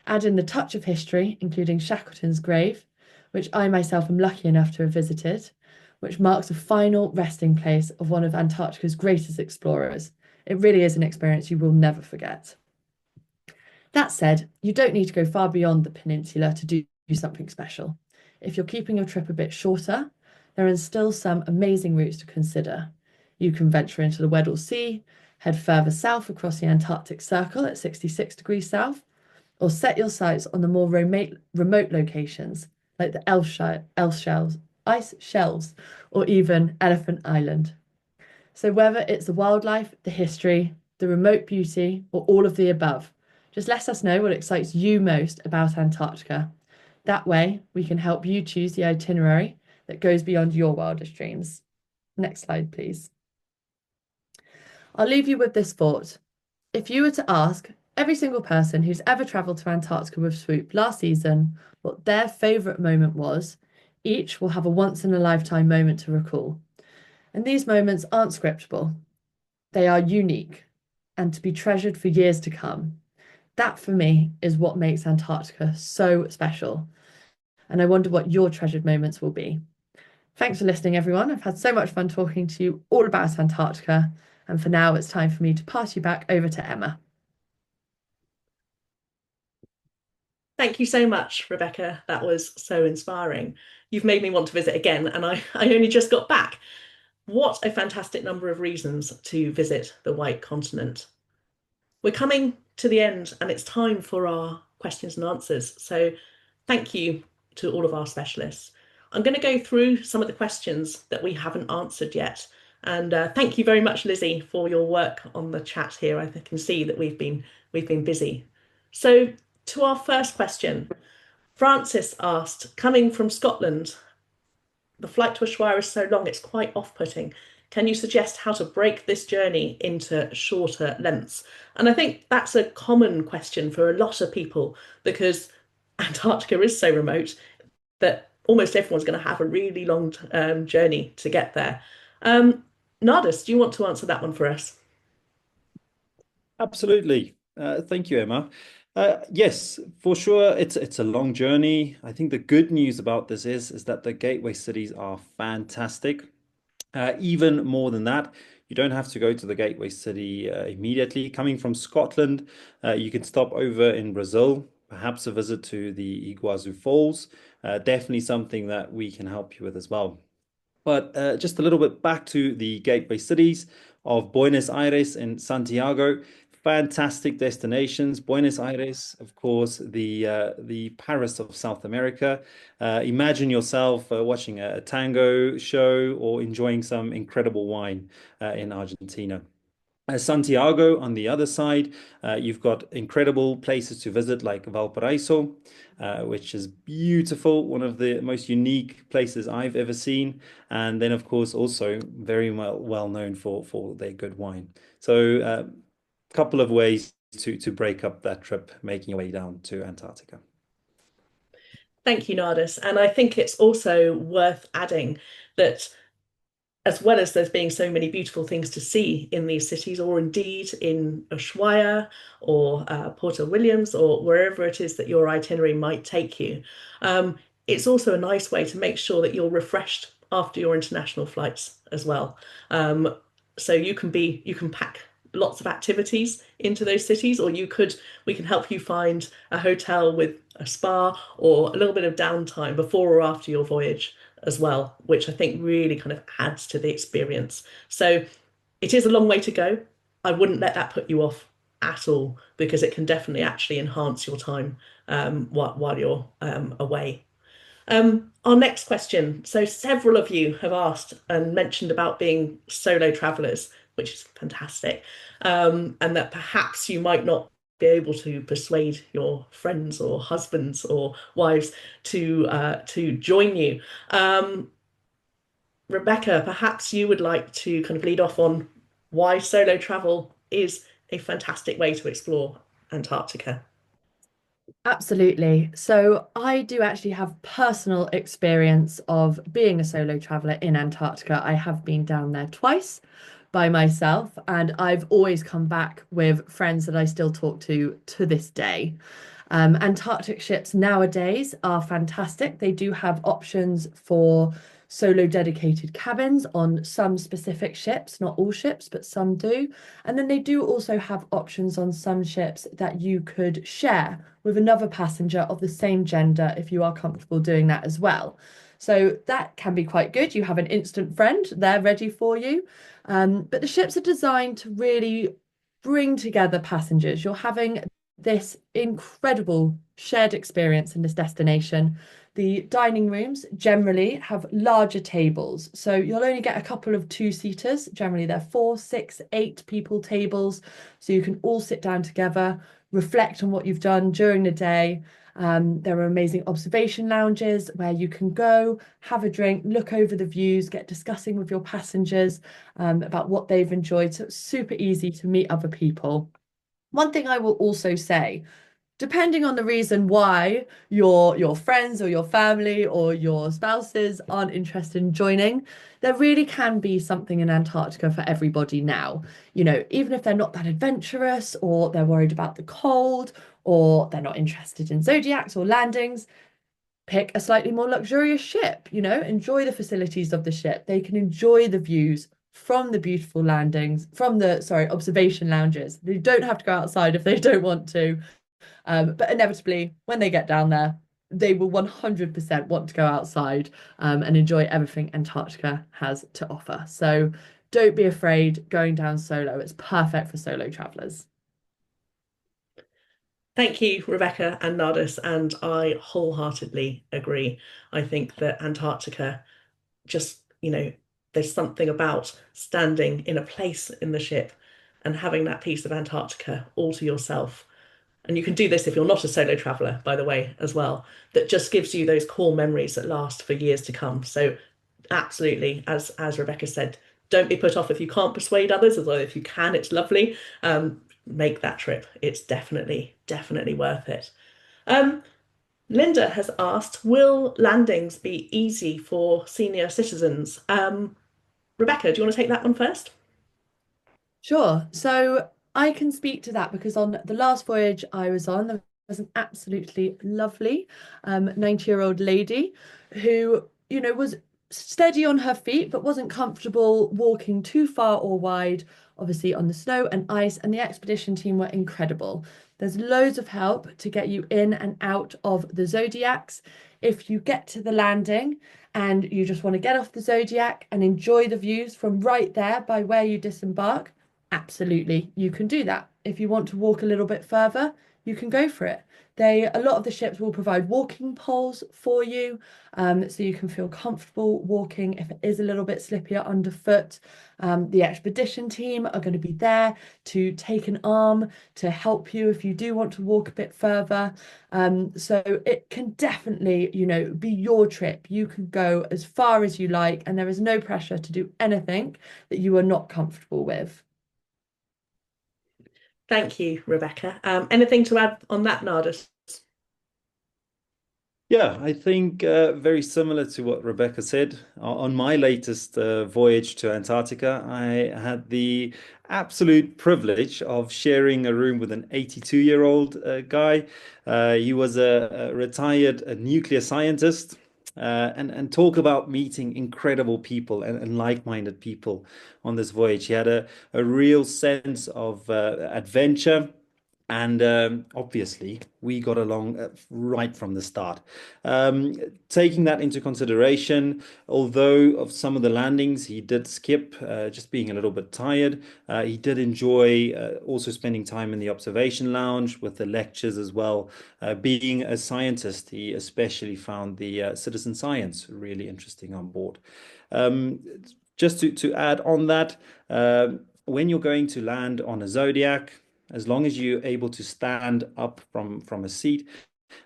Add in the touch of history, including Shackleton's grave, which I myself am lucky enough to have visited, which marks the final resting place of one of Antarctica's greatest explorers. It really is an experience you will never forget. That said, you don't need to go far beyond the peninsula to do something special. If you're keeping your trip a bit shorter, there are still some amazing routes to consider. You can venture into the Weddell Sea, head further south across the Antarctic Circle at 66 degrees south, or set your sights on the more remote locations like the ice shelves, or even Elephant Island. So whether it's the wildlife, the history, the remote beauty, or all of the above, just let us know what excites you most about Antarctica. That way, we can help you choose the itinerary that goes beyond your wildest dreams. Next slide, please. I'll leave you with this thought. If you were to ask every single person who's ever travelled to Antarctica with Swoop last season what their favourite moment was, each will have a once-in-a-lifetime moment to recall. And these moments aren't scriptable. They are unique and to be treasured for years to come. That, for me, is what makes Antarctica so special. And I wonder what your treasured moments will be. Thanks for listening, everyone. I've had so much fun talking to you all about Antarctica. And for now, it's time for me to pass you back over to Emma. Thank you so much, Rebecca. That was so inspiring. You've made me want to visit again, and I only just got back. What a fantastic number of reasons to visit the White Continent. We're coming to the end, and it's time for our questions and answers. So thank you to all of our specialists. I'm going to go through some of the questions that we haven't answered yet. And thank you very much, Lizzie, for your work on the chat here. I can see that we've been busy. So to our first question, Francis asked, coming from Scotland, the flight to Ushuaia is so long, it's quite off-putting. Can you suggest how to break this journey into shorter lengths? And I think that's a common question for a lot of people because Antarctica is so remote that almost everyone's going to have a really long journey to get there. Nardis, do you want to answer that one for us? Absolutely. Thank you, Emma. Yes, for sure, it's a long journey. I think the good news about this is that the gateway cities are fantastic. Even more than that, you don't have to go to the gateway city immediately. Coming from Scotland, you can stop over in Brazil, perhaps a visit to the Iguazu Falls. Definitely something that we can help you with as well. But just a little bit back to the gateway cities of Buenos Aires and Santiago. Fantastic destinations. Buenos Aires, of course, the Paris of South America. Imagine yourself watching a tango show or enjoying some incredible wine in Argentina. Santiago, on the other side, you've got incredible places to visit like Valparaiso, which is beautiful, one of the most unique places I've ever seen. And then, of course, also very well known for their good wine. So a couple of ways to break up that trip, making your way down to Antarctica. Thank you, Nardis. And I think it's also worth adding that as well as there's being so many beautiful things to see in these cities, or indeed in Ushuaia or Porto Williams or wherever it is that your itinerary might take you, it's also a nice way to make sure that you're refreshed after your international flights as well. So you can pack lots of activities into those cities, or we can help you find a hotel with a spa or a little bit of downtime before or after your voyage as well, which I think really kind of adds to the experience. So it is a long way to go. I wouldn't let that put you off at all because it can definitely actually enhance your time while you're away. Our next question. So several of you have asked and mentioned about being solo travelers, which is fantastic, and that perhaps you might not be able to persuade your friends or husbands or wives to join you. Rebecca, perhaps you would like to kind of lead off on why solo travel is a fantastic way to explore Antarctica. Absolutely. So I do actually have personal experience of being a solo traveler in Antarctica. I have been down there twice by myself, and I've always come back with friends that I still talk to this day. Antarctic ships nowadays are fantastic. They do have options for solo dedicated cabins on some specific ships, not all ships, but some do. And then they do also have options on some ships that you could share with another passenger of the same gender if you are comfortable doing that as well. So that can be quite good. You have an instant friend there ready for you. But the ships are designed to really bring together passengers. You're having this incredible shared experience in this destination. The dining rooms generally have larger tables, so you'll only get a couple of two-seaters. Generally, they're 4, 6, 8 people tables, so you can all sit down together, reflect on what you've done during the day. There are amazing observation lounges where you can go, have a drink, look over the views, get discussing with your passengers about what they've enjoyed. So it's super easy to meet other people. One thing I will also say, depending on the reason why your friends or your family or your spouses aren't interested in joining, there really can be something in Antarctica for everybody now. You know, even if they're not that adventurous or they're worried about the cold or they're not interested in zodiacs or landings, pick a slightly more luxurious ship, you know, enjoy the facilities of the ship. They can enjoy the views from the beautiful landings, from the, sorry, observation lounges. They don't have to go outside if they don't want to. But inevitably, when they get down there, they will 100% want to go outside and enjoy everything Antarctica has to offer. So don't be afraid going down solo. It's perfect for solo travelers. Thank you, Rebecca and Nardis, and I wholeheartedly agree. I think that Antarctica just, there's something about standing in a place in the ship and having that piece of Antarctica all to yourself. And you can do this if you're not a solo traveler, by the way, as well. That just gives you those core memories that last for years to come. So absolutely, as Rebecca said, don't be put off if you can't persuade others, although if you can, it's lovely. Make that trip. It's definitely worth it. Um, Linda has asked, will landings be easy for senior citizens? Rebecca, do you want to take that one first? Sure. So I can speak to that because on the last voyage I was on, there was an absolutely lovely 90-year-old lady who, you know, was steady on her feet but wasn't comfortable walking too far or wide, obviously on the snow and ice. And the expedition team were incredible. There's loads of help to get you in and out of the Zodiacs. If you get to the landing and you just want to get off the Zodiac and enjoy the views from right there by where you disembark, absolutely, you can do that. If you want to walk a little bit further, you can go for it. A lot of the ships will provide walking poles for you, so you can feel comfortable walking if it is a little bit slippier underfoot. The expedition team are going to be there to take an arm to help you if you do want to walk a bit further. So it can definitely, you know, be your trip. You can go as far as you like, and there is no pressure to do anything that you are not comfortable with. Thank you, Rebecca. Anything to add on that, Nardis? Yeah, I think very similar to what Rebecca said. On my latest voyage to Antarctica, I had the absolute privilege of sharing a room with an 82-year-old guy. He was a retired nuclear scientist. and talk about meeting incredible people and like-minded people on this voyage. He had a real sense of adventure. And obviously, we got along right from the start. Um, Taking that into consideration, although of some of the landings he did skip, just being a little bit tired, he did enjoy also spending time in the observation lounge with the lectures as well. Being a scientist, he especially found the citizen science really interesting on board. Um, just to add on that, when you're going to land on a Zodiac, as long as you're able to stand up from a seat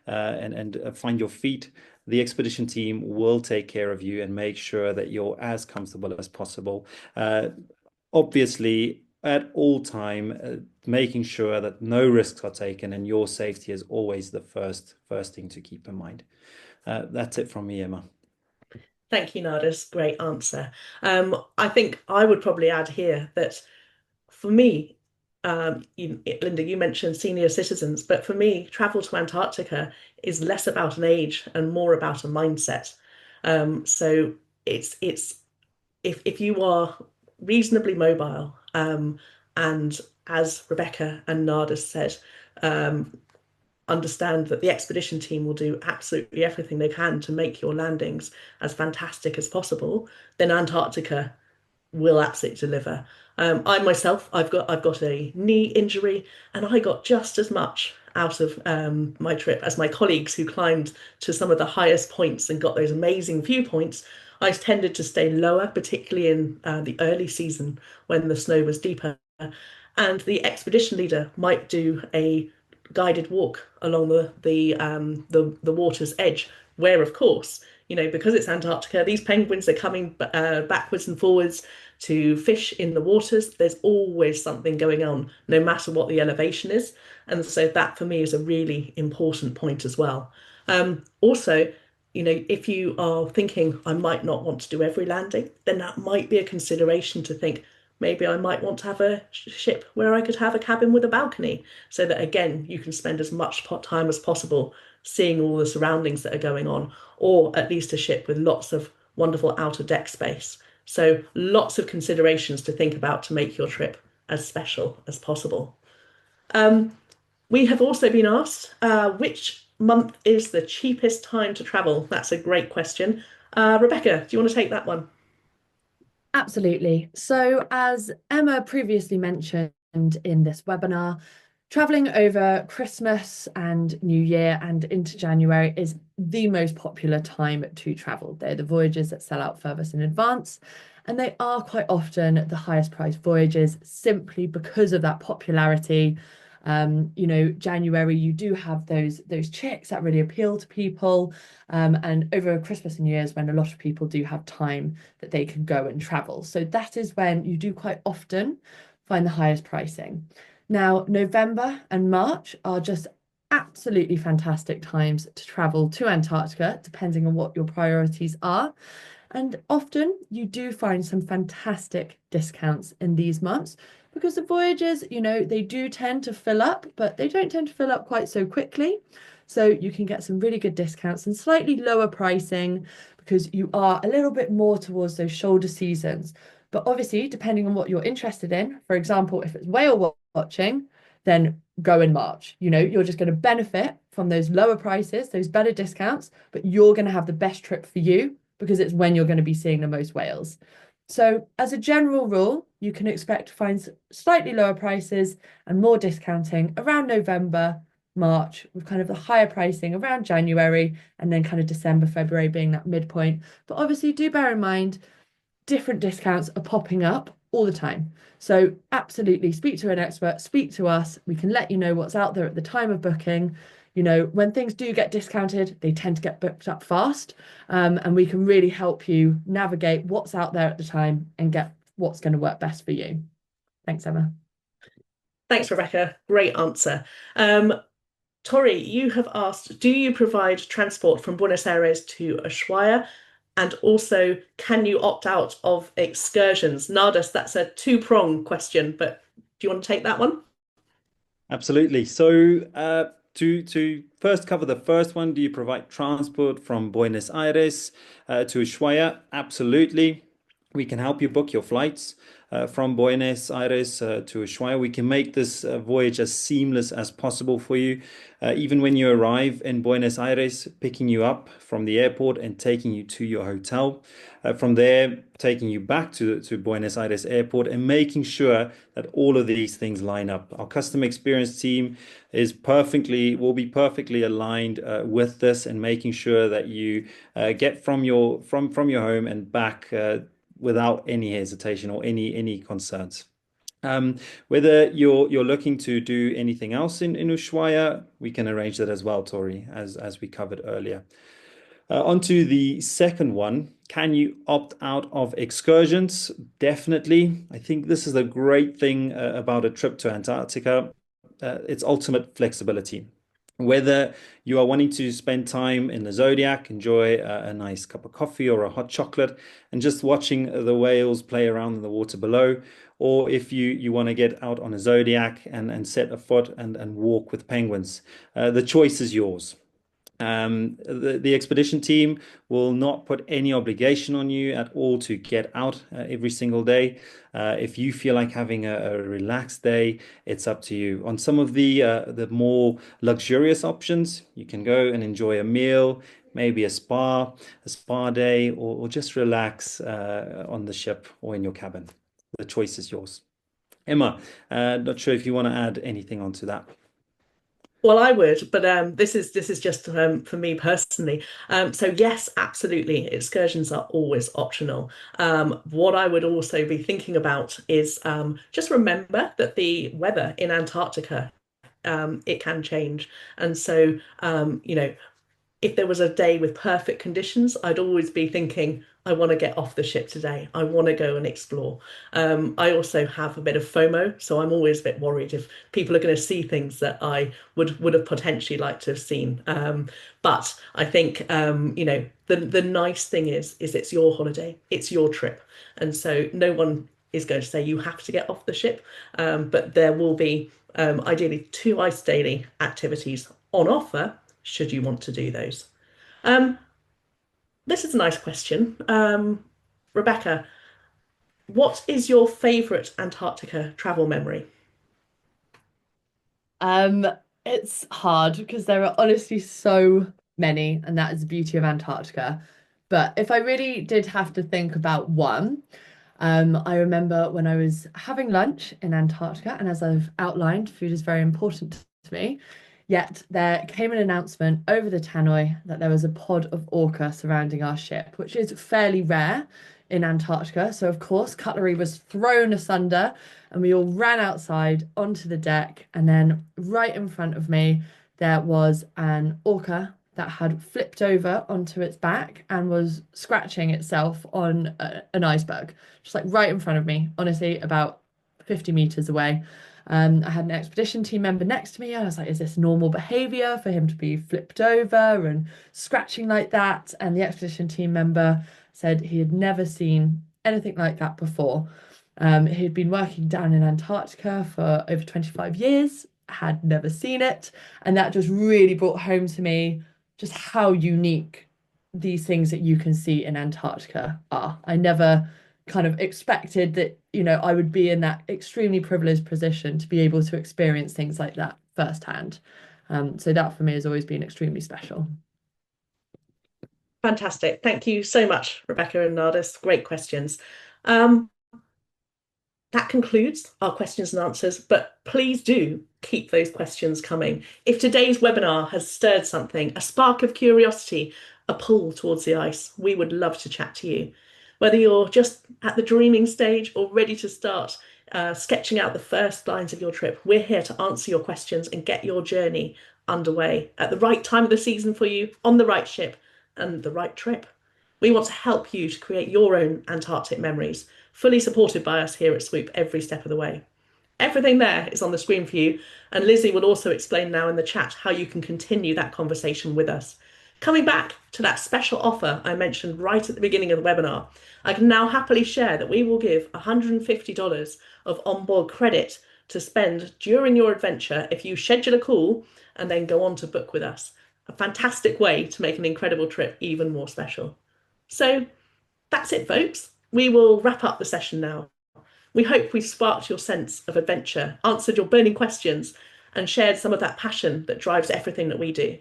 and find your feet, the expedition team will take care of you and make sure that you're as comfortable as possible. Obviously, at all time, making sure that no risks are taken and your safety is always the first thing to keep in mind. That's it from me, Emma. Thank you, Nardis. Great answer. I think I would probably add here that for me, Linda, you mentioned senior citizens, but for me, travel to Antarctica is less about an age and more about a mindset. So it's if you are reasonably mobile, and as Rebecca and Nardis said, um, understand that the expedition team will do absolutely everything they can to make your landings as fantastic as possible, then Antarctica will absolutely deliver. I myself, I've got a knee injury, and I got just as much out of my trip as my colleagues who climbed to some of the highest points and got those amazing viewpoints. I tended to stay lower, particularly in the early season when the snow was deeper. And the expedition leader might do a guided walk along the water's edge, where of course, because it's Antarctica, these penguins are coming backwards and forwards to fish in the waters. There's always something going on, no matter what the elevation is. And so that for me is a really important point as well. Also, if you are thinking I might not want to do every landing, then that might be a consideration to think maybe I might want to have a ship where I could have a cabin with a balcony so that again you can spend as much time as possible seeing all the surroundings that are going on, or at least a ship with lots of wonderful outer deck space. So lots of considerations to think about to make your trip as special as possible. We have also been asked which month is the cheapest time to travel? That's a great question. Rebecca, do you want to take that one? Absolutely. So, as Emma previously mentioned in this webinar, traveling over Christmas and New Year and into January is the most popular time to travel. They're the voyages that sell out furthest in advance, and they are quite often the highest priced voyages simply because of that popularity. January, you do have those chicks that really appeal to people. And over Christmas and New Year's, when a lot of people do have time that they can go and travel. So that is when you do quite often find the highest pricing. Now, November and March are just absolutely fantastic times to travel to Antarctica, depending on what your priorities are. And often you do find some fantastic discounts in these months because the voyages, they do tend to fill up, but they don't tend to fill up quite so quickly. So you can get some really good discounts and slightly lower pricing because you are a little bit more towards those shoulder seasons. But obviously, depending on what you're interested in, for example, if it's whale watching, then go in March. You're just going to benefit from those lower prices, those better discounts, but you're going to have the best trip for you because it's when you're going to be seeing the most whales. So, as a general rule, you can expect to find slightly lower prices and more discounting around November, March, with kind of the higher pricing around January, and then kind of December, February being that midpoint. But obviously, do bear in mind different discounts are popping up all the time. So, absolutely speak to an expert, speak to us. We can let you know what's out there at the time of booking. When things do get discounted, they tend to get booked up fast. And we can really help you navigate what's out there at the time and get what's going to work best for you. Thanks, Emma. Thanks, Rebecca. Great answer. Tori, you have asked, do you provide transport from Buenos Aires to Ushuaia? And also, can you opt out of excursions? Nardis, that's a two-prong question, but do you want to take that one? Absolutely. So To first cover the first one, do you provide transport from Buenos Aires to Ushuaia? Absolutely. We can help you book your flights from Buenos Aires to Ushuaia. We can make this voyage as seamless as possible for you. Even when you arrive in Buenos Aires, picking you up from the airport and taking you to your hotel. From there, taking you back to Buenos Aires airport and making sure that all of these things line up. Our customer experience team will be perfectly aligned with this and making sure that you get from your home and back without any hesitation or any concerns. Whether you're looking to do anything else in Ushuaia, we can arrange that as well, Tori, as we covered earlier. On to the second one. Can you opt out of excursions? Definitely. I think this is the great thing about a trip to Antarctica. It's ultimate flexibility. Whether you are wanting to spend time in the Zodiac, enjoy a nice cup of coffee or a hot chocolate, and just watching the whales play around in the water below, or if you want to get out on a Zodiac and set a foot and walk with penguins, the choice is yours. The expedition team will not put any obligation on you at all to get out every single day. If you feel like having a relaxed day, it's up to you. On some of the more luxurious options, you can go and enjoy a meal, maybe a spa day, or just relax on the ship or in your cabin. The choice is yours. Emma, not sure if you want to add anything onto that. Well, I would, but this is just for me personally. So yes, absolutely, excursions are always optional. What I would also be thinking about is just remember that the weather in Antarctica it can change, and so if there was a day with perfect conditions, I'd always be thinking, I want to get off the ship today. I want to go and explore. I also have a bit of FOMO, so I'm always a bit worried if people are going to see things that I would have potentially liked to have seen. But I think the nice thing is it's your holiday, it's your trip, and so no one is going to say you have to get off the ship. But there will be ideally 2 ice daily activities on offer should you want to do those. Um, this is a nice question. Rebecca, what is your favourite Antarctica travel memory? Um, it's hard because there are honestly so many, and that is the beauty of Antarctica. But if I really did have to think about one, I remember when I was having lunch in Antarctica, and as I've outlined, food is very important to me. Yet there came an announcement over the tannoy that there was a pod of orca surrounding our ship, which is fairly rare in Antarctica. So, of course, cutlery was thrown asunder, and we all ran outside onto the deck. And then, right in front of me, there was an orca that had flipped over onto its back and was scratching itself on an iceberg, just like right in front of me, honestly, about 50 meters away. I had an expedition team member next to me. I was like, is this normal behavior for him to be flipped over and scratching like that? And the expedition team member said he had never seen anything like that before. He'd been working down in Antarctica for over 25 years, had never seen it. And that just really brought home to me just how unique these things that you can see in Antarctica are. I never kind of expected that, I would be in that extremely privileged position to be able to experience things like that firsthand. So that for me has always been extremely special. Fantastic. Thank you so much, Rebecca and Nardis. Great questions. Um, that concludes our questions and answers, but please do keep those questions coming. If today's webinar has stirred something, a spark of curiosity, a pull towards the ice, we would love to chat to you. Whether you're just at the dreaming stage or ready to start sketching out the first lines of your trip, we're here to answer your questions and get your journey underway at the right time of the season for you, on the right ship, and the right trip. We want to help you to create your own Antarctic memories, fully supported by us here at Swoop every step of the way. Everything there is on the screen for you, and Lizzie will also explain now in the chat how you can continue that conversation with us. Coming back to that special offer I mentioned right at the beginning of the webinar, I can now happily share that we will give $150 of onboard credit to spend during your adventure if you schedule a call and then go on to book with us. A fantastic way to make an incredible trip even more special. So that's it, folks. We will wrap up the session now. We hope we've sparked your sense of adventure, answered your burning questions, and shared some of that passion that drives everything that we do.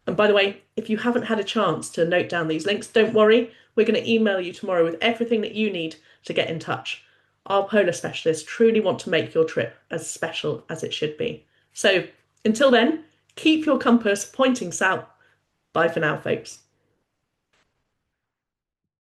And by the way, if you haven't had a chance to note down these links, don't worry. We're going to email you tomorrow with everything that you need to get in touch. Our polar specialists truly want to make your trip as special as it should be. So until then, keep your compass pointing south. Bye for now, folks.